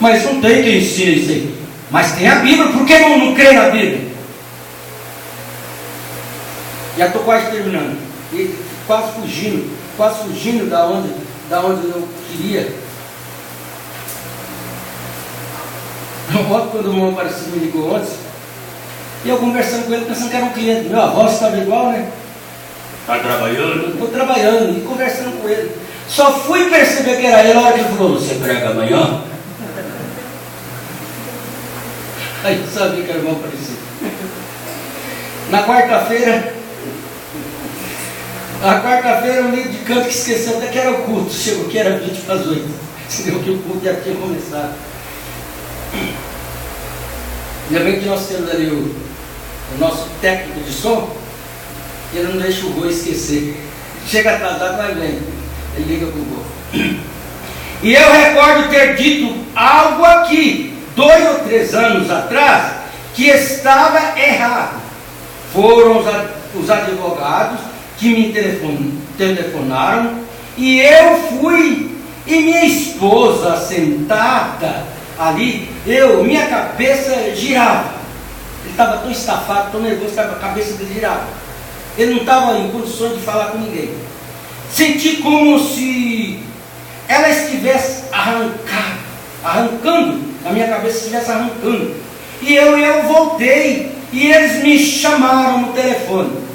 Mas não tem quem ensine isso aí. Mas tem a Bíblia, por que não crê na Bíblia? Já estou quase terminando. E quase fugindo da onde eu queria. Quando o irmão apareceu, me ligou antes, e eu conversando com ele, pensando que era um cliente meu, a voz estava igual, né? Está trabalhando? Estou trabalhando, e conversando com ele. Só fui perceber que era ele na hora que ele falou: você prega amanhã? Aí eu sabia que era o irmão aparecido. Na quarta-feira, o líder de canto que esqueceu até que era o culto, chegou que era 20 para as 8. Entendeu? Que o culto já tinha começado. Ainda bem que nós temos ali o nosso técnico de som, ele não deixa o Rô esquecer. Chega atrasado, mas vem. Ele liga para o Rô. E eu recordo ter dito algo aqui, 2 ou 3 anos atrás, que estava errado. Foram os advogados que me telefonaram, e eu fui, e minha esposa sentada ali, minha cabeça girava. Ele estava tão estafado, tão nervoso, que a cabeça dele girava. Ele não estava em condições de falar com ninguém. Senti como se ela estivesse arrancando, a minha cabeça estivesse arrancando. E eu voltei, e eles me chamaram no telefone.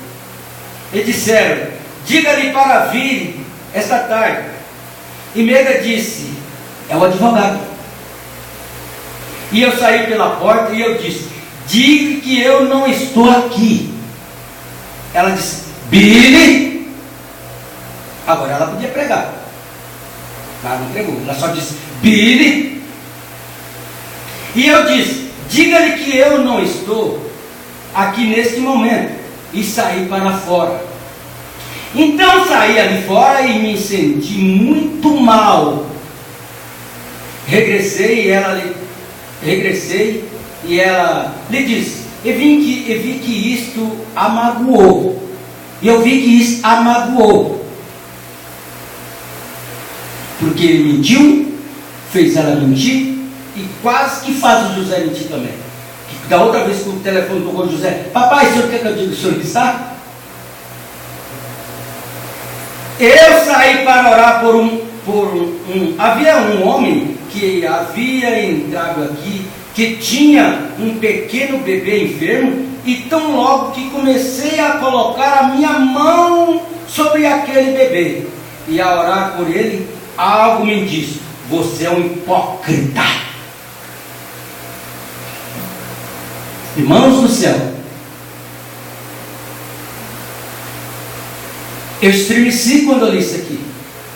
E disseram: diga-lhe para vir esta tarde. E Mega disse: é o advogado. E eu saí pela porta e eu disse: diga que eu não estou aqui. Ela disse: Billy. Agora ela podia pregar, mas não pregou, ela só disse: Billy. E eu disse: diga-lhe que eu não estou aqui neste momento. E saí para fora. Então saí ali fora e me senti muito mal. Regressei e ela lhe disse: eu vi que isto a magoou. E eu vi que isso a magoou. Porque ele mentiu, fez ela mentir, e quase que faz o José mentir também. Da outra vez que o telefone tocou, José: papai, o senhor quer que eu diga o senhor que está? Eu saí para orar havia um homem que havia entrado aqui, que tinha um pequeno bebê enfermo, e tão logo que comecei a colocar a minha mão sobre aquele bebê, e a orar por ele, algo me disse: você é um hipócrita. Irmãos do céu, eu estremeci quando eu li isso aqui.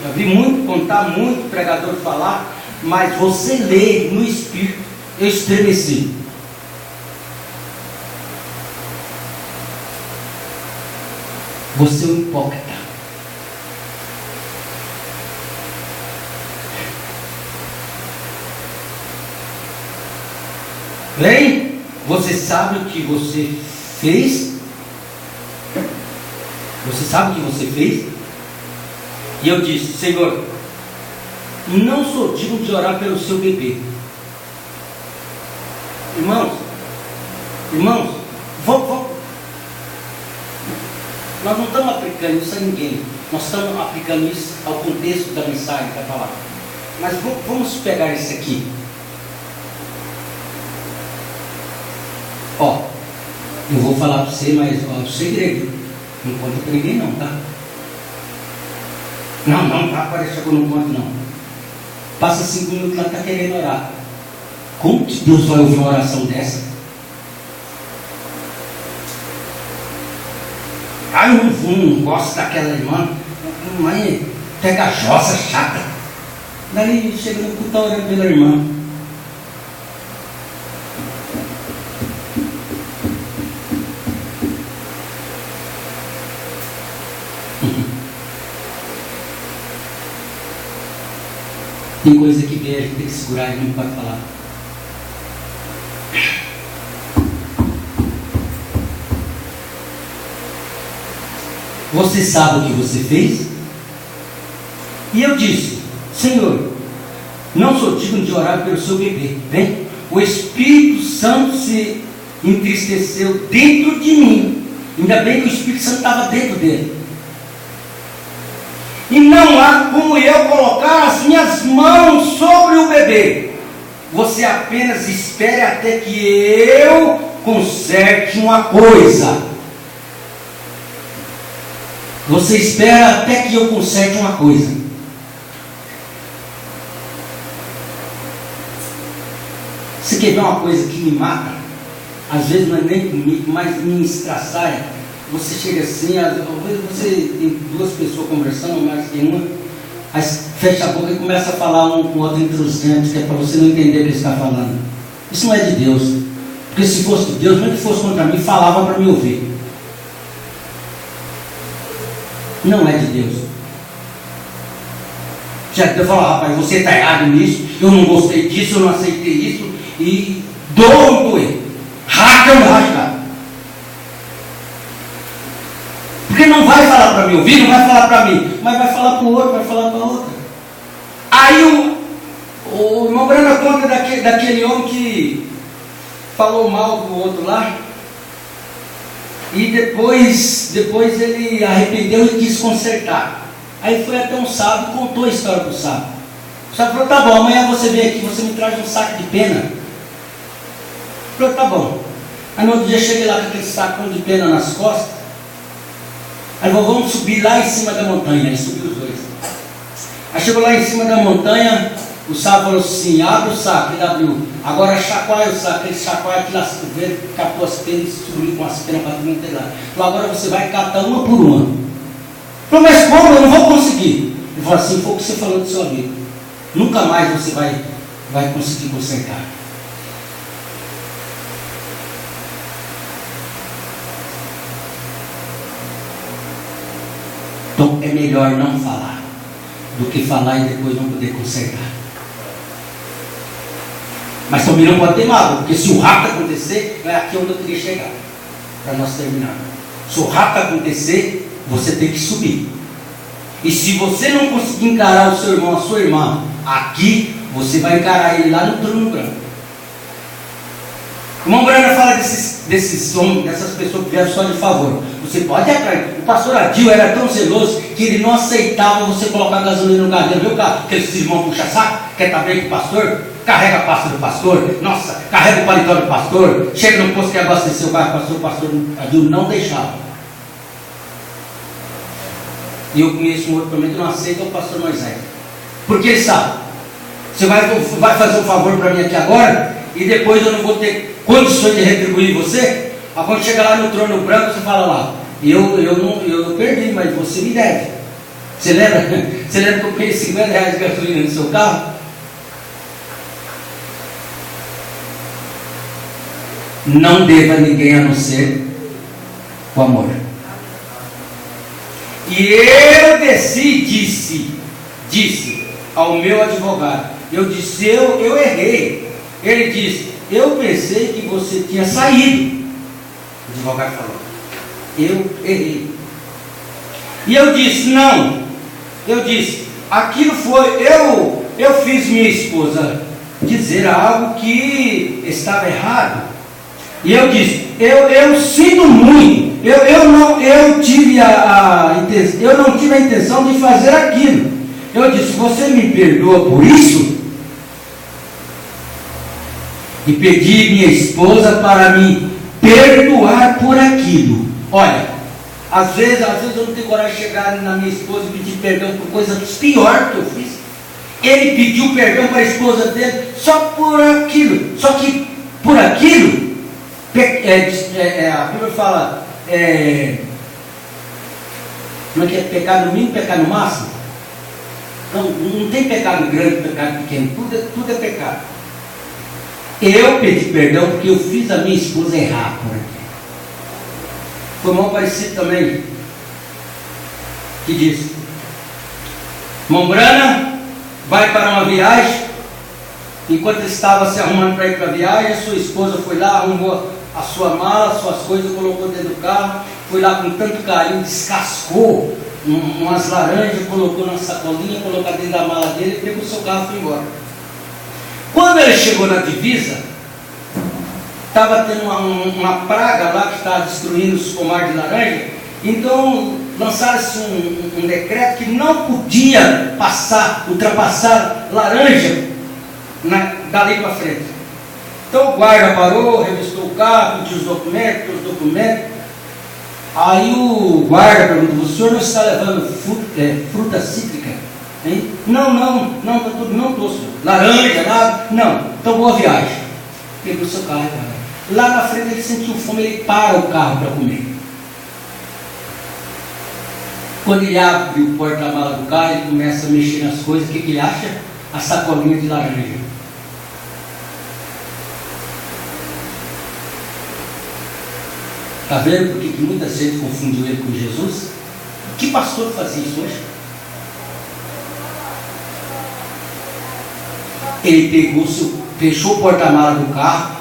Eu vi muito pregador falar, mas você lê no Espírito, eu estremeci. Você é um hipócrita. Bem, você sabe o que você fez? Você sabe o que você fez? E eu disse: Senhor, não sou digno de orar pelo seu bebê. Irmãos, vamos. Nós não estamos aplicando isso a ninguém. Nós estamos aplicando isso ao contexto da mensagem da palavra. Mas vamos pegar isso aqui. Ó, eu vou falar para você, mas ó, o segredo. Não conta para ninguém não, tá? Não tá aparecendo que eu não conto não. Passa 5 minutos lá, está querendo orar. Como que Deus vai ouvir uma oração dessa? Eu não gosto daquela irmã. Mãe pegajosa, chata. Daí chega no culto, tá orando pela irmã. Tem coisa que vem, a gente tem que segurar e não pode falar. Você sabe o que você fez? E eu disse: Senhor, não sou digno de orar pelo seu bebê. Bem, o Espírito Santo se entristeceu dentro de mim. Ainda bem que o Espírito Santo estava dentro dele. E não há como eu colocar as minhas mãos sobre o bebê. Você apenas espere até que eu conserte uma coisa. Você espera até que eu conserte uma coisa. Você quer ver uma coisa que me mata? Às vezes não é nem comigo, mas me estraçalha. Você chega assim, às vezes você tem duas pessoas conversando, mas tem uma, aí fecha a boca e começa a falar um com o outro entre os dentes, que é para você não entender o que ele está falando. Isso não é de Deus. Porque se fosse de Deus, mesmo que fosse contra mim, falava para me ouvir. Não é de Deus. Já Deus falou: rapaz, você está errado nisso, eu não gostei disso, eu não aceitei isso, e doa ou doer, rasga ou rasga. Porque não vai falar para me ouvir, não vai falar para mim, mas vai falar para o outro, vai falar para a outra. Aí o irmão Brana conta daquele homem que falou mal do outro lá. E depois ele arrependeu e quis consertar. Aí foi até um sábio e contou a história para o sábio. O sábio falou: tá bom, amanhã você vem aqui, você me traz um saco de pena. Falou: tá bom. Aí no outro dia cheguei lá com aquele saco de pena nas costas. Aí falou: vamos subir lá em cima da montanha. Aí subiu os dois. Aí chegou lá em cima da montanha, o sábio falou assim: abre o saco. Ele abriu. Agora chacoalha o saco. Ele chacoalha aquilo assim, catou as penas e subiu com as penas para dentro lá. Falou: agora você vai catar uma por uma. Falou: mas como? Eu não vou conseguir. Ele falou assim: foi o que você falou do seu amigo. Nunca mais você vai conseguir consertar. Então é melhor não falar do que falar e depois não poder consertar. Mas também não pode ter mágoa, porque se o rapto acontecer, é aqui onde eu queria chegar, para nós terminar. Se o rapto acontecer, você tem que subir. E se você não conseguir encarar o seu irmão, a sua irmã, aqui, você vai encarar ele lá no trono branco. O irmão Brana fala desses homens, dessas pessoas que vieram só de favor. Você pode ir atrás. O pastor Adil era tão zeloso que ele não aceitava você colocar gasolina no carro dele. Viu, cara? Aqueles irmãos puxa-saco, quer estar bem com o pastor? Carrega a pasta do pastor. Nossa, carrega o paletó do pastor. Chega no posto que abastecer o carro, o pastor Adil não deixava. E eu conheço um outro também que não aceita, é o pastor Moisés. Porque ele sabe, você vai fazer um favor para mim aqui agora, e depois eu não vou ter condições de retribuir você. Aí quando chegar lá no trono branco, você fala lá, eu perdi, mas você me deve. Você lembra? Você lembra que eu paguei R$50 de gasolina no seu carro? Não deva a ninguém a não ser o amor. E eu disse ao meu advogado, eu disse, eu errei. Ele disse, eu pensei que você tinha saído. O advogado falou, eu errei. E eu disse, não. Eu disse, aquilo foi, eu fiz minha esposa dizer algo que estava errado. E eu disse, eu sinto muito, eu não tive a intenção de fazer aquilo. Eu disse, você me perdoa por isso? E pedi minha esposa para me perdoar por aquilo. Olha, às vezes eu não tenho coragem de chegar na minha esposa e pedir perdão por coisa pior que eu fiz. Ele pediu perdão para a esposa dele só por aquilo. Só que por aquilo, a Bíblia fala, como é que é? Pecado no mínimo, pecado no máximo? Não tem pecado grande, pecado pequeno, tudo é pecado. Eu pedi perdão porque eu fiz a minha esposa errar por aqui. Foi mal parecido também, que disse, Mombrana vai para uma viagem. Enquanto ele estava se arrumando para ir para a viagem, a sua esposa foi lá, arrumou a sua mala, suas coisas, colocou dentro do carro, foi lá com tanto carinho, descascou umas laranjas, colocou na sacolinha, colocou dentro da mala dele, pegou o seu carro e foi embora. Quando ele chegou na divisa, estava tendo uma praga lá que estava destruindo os pomares de laranja. Então lançaram-se um decreto que não podia ultrapassar laranja dali para frente. Então o guarda parou, revistou o carro, pediu os documentos. Aí o guarda perguntou, o senhor não está levando fruta cítrica? Hein? Não, está tudo, não estou, senhor. Laranja, nada? Não, então boa viagem. Pegou o seu carro e vai. Lá na frente ele sentiu fome, ele para o carro para comer. Quando ele abre o porta-mala do carro, ele começa a mexer nas coisas, o que ele acha? A sacolinha de laranja. Está vendo por que muita gente confundiu ele com Jesus? Que pastor fazia isso hoje? Ele fechou o porta-mala do carro,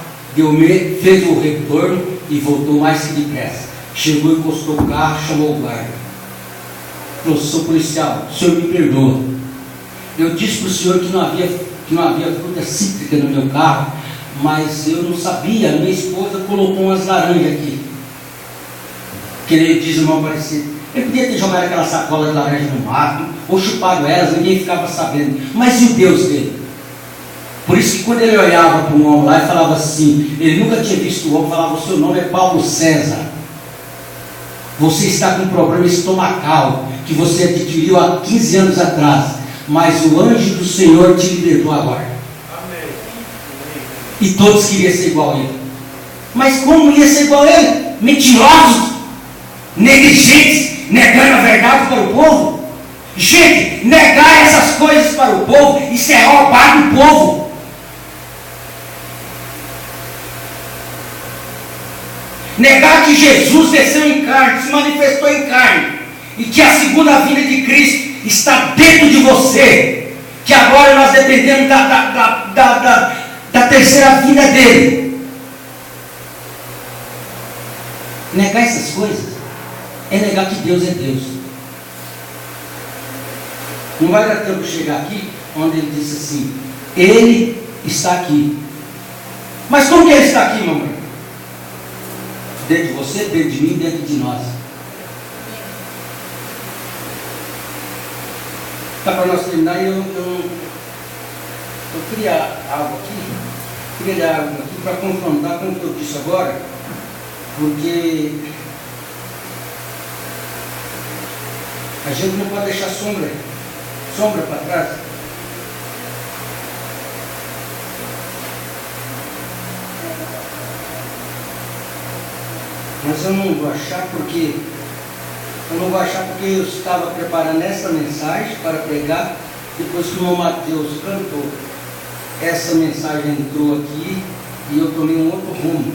fez o retorno e voltou mais que depressa. Chegou, encostou o carro, chamou o guarda. Falou, sou policial, o senhor me perdoa. Eu disse para o senhor que não havia fruta cítrica no meu carro, mas eu não sabia, minha esposa colocou umas laranjas aqui. Que ele diz, irmão Aparecido, ele podia ter jogado aquela sacola de laranja no mato, ou chupado elas, ninguém ficava sabendo. Mas e o Deus dele? Por isso que quando ele olhava para um homem lá e falava assim, ele nunca tinha visto o homem, falava, o seu nome é Paulo César. Você está com um problema estomacal, que você adquiriu há 15 anos atrás, mas o anjo do Senhor te libertou agora. Amém. E todos queriam ser igual a ele. Mas como ia ser igual a ele? Mentirosos, negligentes, negando a verdade para o povo. Gente, negar essas coisas para o povo, isso é roubar do povo. Negar que Jesus desceu em carne, se manifestou em carne, e que a segunda vinda de Cristo está dentro de você, que agora nós dependemos da terceira vinda dele. Negar essas coisas é negar que Deus é Deus. Não vai dar tempo de chegar aqui, onde ele disse assim, ele está aqui. Mas como que ele está aqui, mamãe? Dentro de você, dentro de mim, dentro de nós. Está para nós terminar, eu queria algo aqui, para confrontar com o que eu disse agora, porque A gente não pode deixar sombra para trás. Mas eu não vou achar porque eu estava preparando essa mensagem para pregar. Depois que o irmão Mateus cantou, essa mensagem entrou aqui e eu tomei um outro rumo.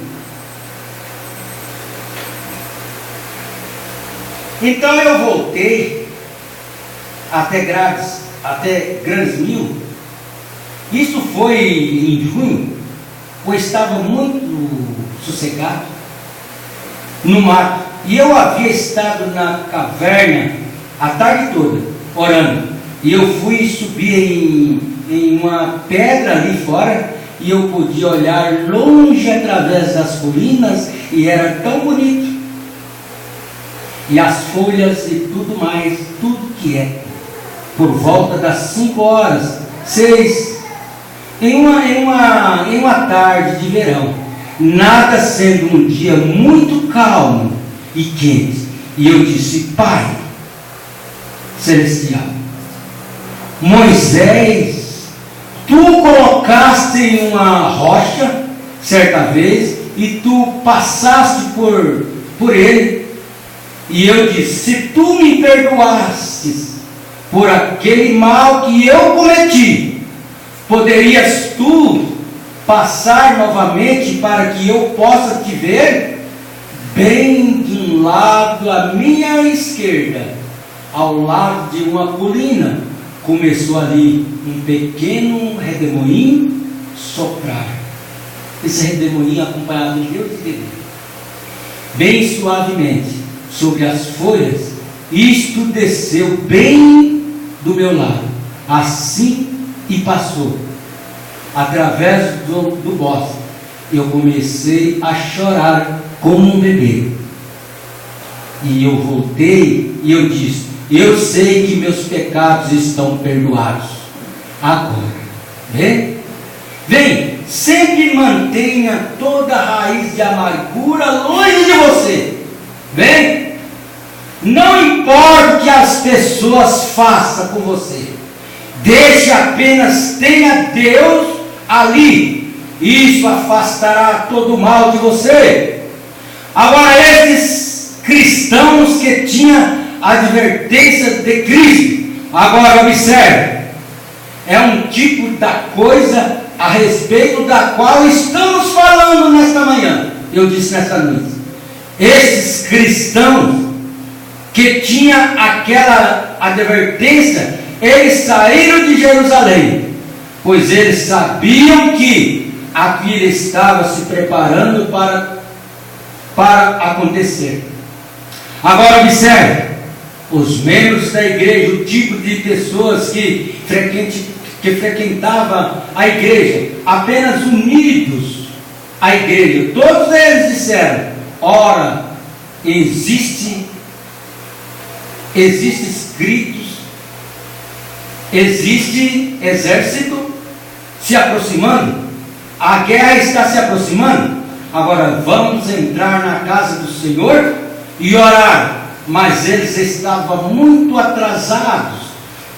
Então eu voltei até Grandes Mil. Isso foi em junho, pois estava muito sossegado no mato. E eu havia estado na caverna a tarde toda, orando. E eu fui subir em uma pedra ali fora, e eu podia olhar longe através das colinas, e era tão bonito. E as folhas e tudo mais, tudo quieto. Por volta das 5 horas, 6, em uma tarde de verão, nada sendo um dia muito calmo e quente. E eu disse: Pai Celestial, Moisés, tu colocaste em uma rocha certa vez, e tu passaste por ele. E eu disse: se tu me perdoastes por aquele mal que eu cometi, poderias tu passar novamente para que eu possa te ver? Bem de um lado à minha esquerda, ao lado de uma colina, começou ali um pequeno redemoinho soprar. Esse redemoinho acompanhado de Deus e de Deus, bem suavemente sobre as folhas. Isto desceu bem do meu lado, assim, e passou através do bosque. Eu comecei a chorar como um bebê. E eu voltei e eu disse: eu sei que meus pecados estão perdoados. Agora, vem, sempre mantenha toda a raiz de amargura longe de você. Vem, não importa o que as pessoas façam com você, deixe apenas, tenha Deus ali. Isso afastará todo o mal de você. Agora, esses cristãos que tinham a advertência de Cristo, agora observe, é um tipo da coisa a respeito da qual estamos falando nesta manhã. Eu disse nesta noite, esses cristãos que tinham aquela advertência, eles saíram de Jerusalém, pois eles sabiam que aquilo estava se preparando para acontecer. Agora observe, os membros da igreja, o tipo de pessoas que frequentavam a igreja, apenas unidos à igreja, todos eles disseram: ora, existe escritos, existe exército se aproximando, a guerra está se aproximando. Agora vamos entrar na casa do Senhor e orar. Mas eles estavam muito atrasados,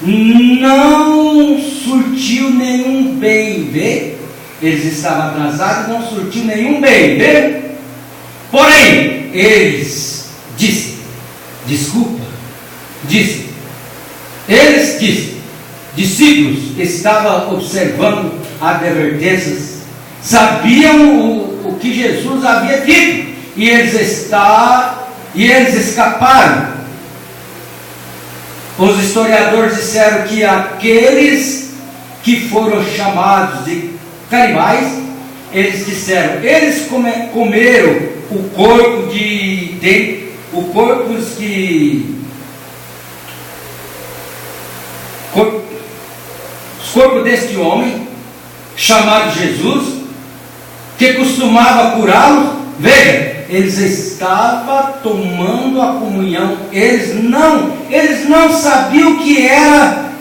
não surtiu nenhum bem, vê? Eles estavam atrasados, não surtiu nenhum bem, vê? Porém, eles discípulos estavam observando as advertências, sabiam o que Jesus havia dito, e eles escaparam. Os historiadores disseram que aqueles que foram chamados de canibais, eles disseram, eles comeram o corpo os corpos deste homem chamado Jesus, que costumava curá-los. Veja, eles estavam tomando a comunhão. Eles não sabiam o que era.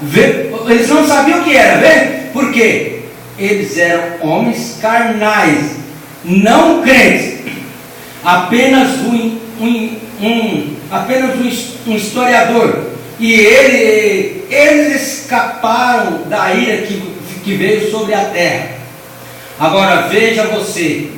Eles não sabiam o que era, vê? Por quê? Eles eram homens carnais, não crentes. Apenas um historiador E eles escaparam da ira que veio sobre a terra. Agora veja você.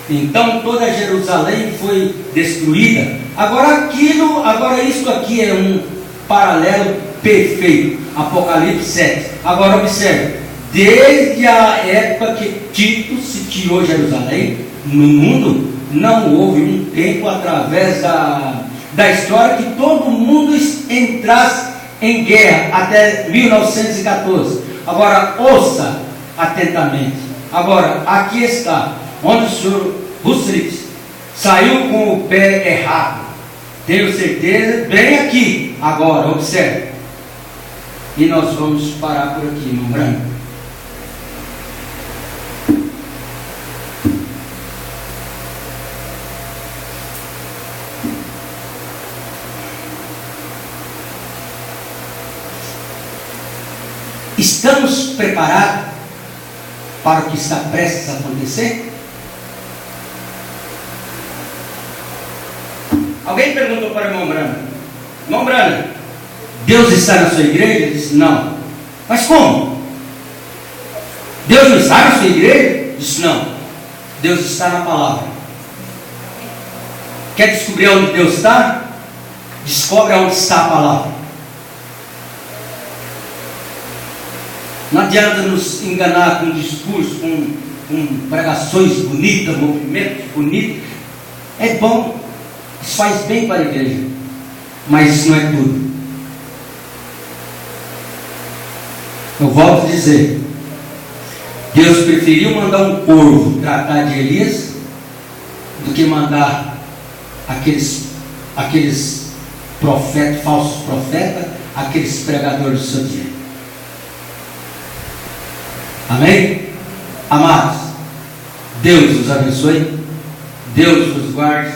Então toda Jerusalém foi destruída. Agora isso aqui é um paralelo perfeito. Apocalipse 7. Agora observe. Desde a época que Tito sitiou Jerusalém, no mundo não houve um tempo através da história que todo mundo entrasse em guerra até 1914. Agora ouça atentamente. Agora aqui está onde o senhor Russrich saiu com o pé errado. Tenho certeza, bem aqui. Agora observe. E nós vamos parar por aqui, irmão Branco. Estamos preparados para o que está prestes a acontecer? Alguém perguntou para o irmão Branco: irmão Branco, Deus está na sua igreja? Ele disse: não. Mas como? Deus não está na sua igreja? Ele disse: não. Deus está na palavra. Quer descobrir onde Deus está? Descobre onde está a palavra. Não adianta nos enganar com discurso, com pregações bonitas, movimentos bonitos. É bom, isso faz bem para a igreja, mas isso não é tudo. Eu volto a dizer, Deus preferiu mandar um corvo tratar de Elias do que mandar aqueles profetas, falsos profetas, aqueles pregadores do seu dia. Amém? Amados, Deus nos abençoe, Deus nos guarde,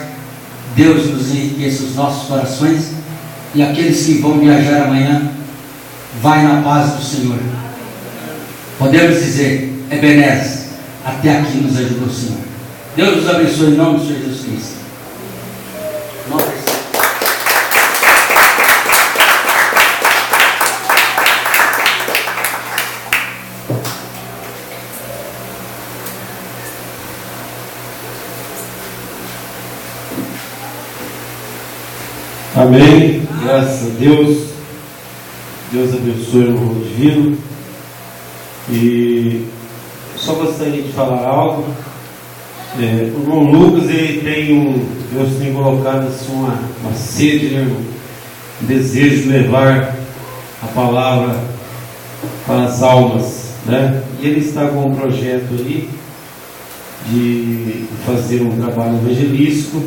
Deus nos enriqueça os nossos corações, e aqueles que vão viajar amanhã, vai na paz do Senhor. Podemos dizer, Ebenezer, até aqui nos ajudou o Senhor. Deus nos abençoe em nome de Jesus Cristo. Amém, graças a Deus. Deus abençoe o irmão divino. E só gostaria de falar algo. O irmão Lucas, Deus tem colocado assim uma sede, né, irmão? Um desejo de levar a palavra para as almas, né? E ele está com um projeto aí de fazer um trabalho evangelístico,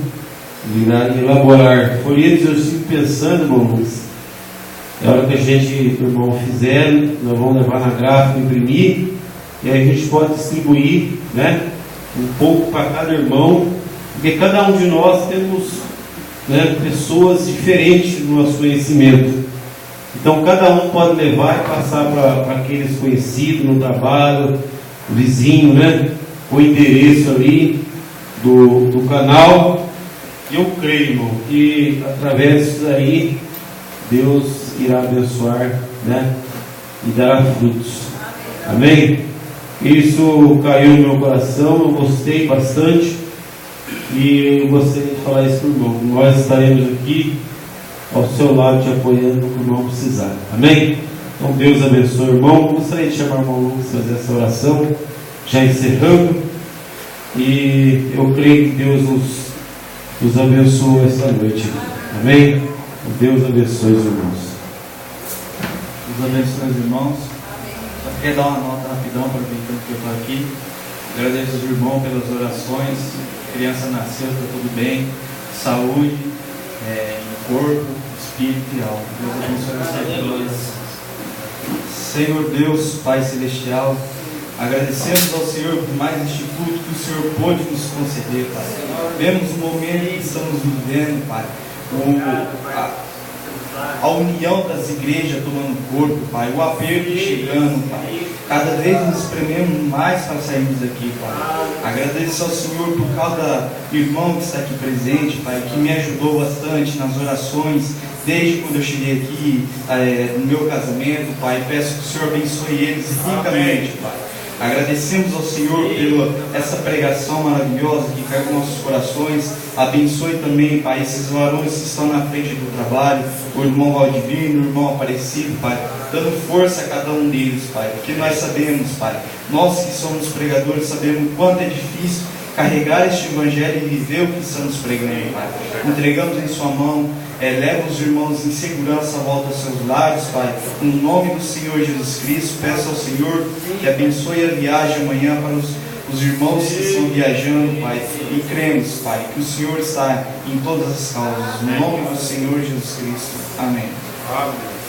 de elaborar folhetos. Eu estive pensando, irmão, é hora que a gente, o irmão, fizer, nós vamos levar na gráfica, imprimir, e aí a gente pode distribuir, né, um pouco para cada irmão, porque cada um de nós temos, né, pessoas diferentes no nosso conhecimento. Então cada um pode levar e passar para aqueles conhecidos no trabalho, vizinho, né, o endereço ali do canal. Eu creio, irmão, que através disso aí Deus irá abençoar, né, e dará frutos. Amém? Isso caiu no meu coração, eu gostei bastante e eu gostaria de falar isso para o irmão. Nós estaremos aqui ao seu lado te apoiando no que o irmão precisar. Amém? Então Deus abençoe o irmão. Gostaria de chamar o irmão Lucas para fazer essa oração, já encerrando. E eu creio que Deus nos abençoe essa noite. Amém? Deus abençoe os irmãos. Deus abençoe os irmãos. Só queria dar uma nota rapidão, aproveitando que eu estou aqui. Agradeço os irmãos pelas orações. A criança nasceu, está tudo bem. Saúde, em corpo, espírito e alma. Deus abençoe vocês. Senhor Deus, Pai Celestial, agradecemos ao Senhor por mais este culto que o Senhor pôde nos conceder, Pai. Vemos o momento que estamos vivendo, Pai, A união das igrejas tomando corpo, Pai. O aperto chegando, Pai. Cada vez nos esprememos mais para sairmos daqui, Pai. Agradeço ao Senhor por causa do irmão que está aqui presente, Pai, que me ajudou bastante nas orações, desde quando eu cheguei aqui, no meu casamento, Pai. Peço que o Senhor abençoe eles ricamente, Pai. Agradecemos ao Senhor pela essa pregação maravilhosa que cai nos nossos corações. Abençoe também, Pai, esses varões que estão na frente do trabalho, o irmão Valdivino, o irmão Aparecido, Pai, dando força a cada um deles, Pai, porque nós sabemos, Pai, nós que somos pregadores sabemos o quanto é difícil carregar este evangelho e viver o que estamos pregando, Pai. Entregamos em sua mão, leva os irmãos em segurança à volta aos seus lares, Pai. No nome do Senhor Jesus Cristo, peço ao Senhor que abençoe a viagem amanhã para os irmãos que estão viajando, Pai. E cremos, Pai, que o Senhor está em todas as causas. No nome do Senhor Jesus Cristo. Amém. Amém.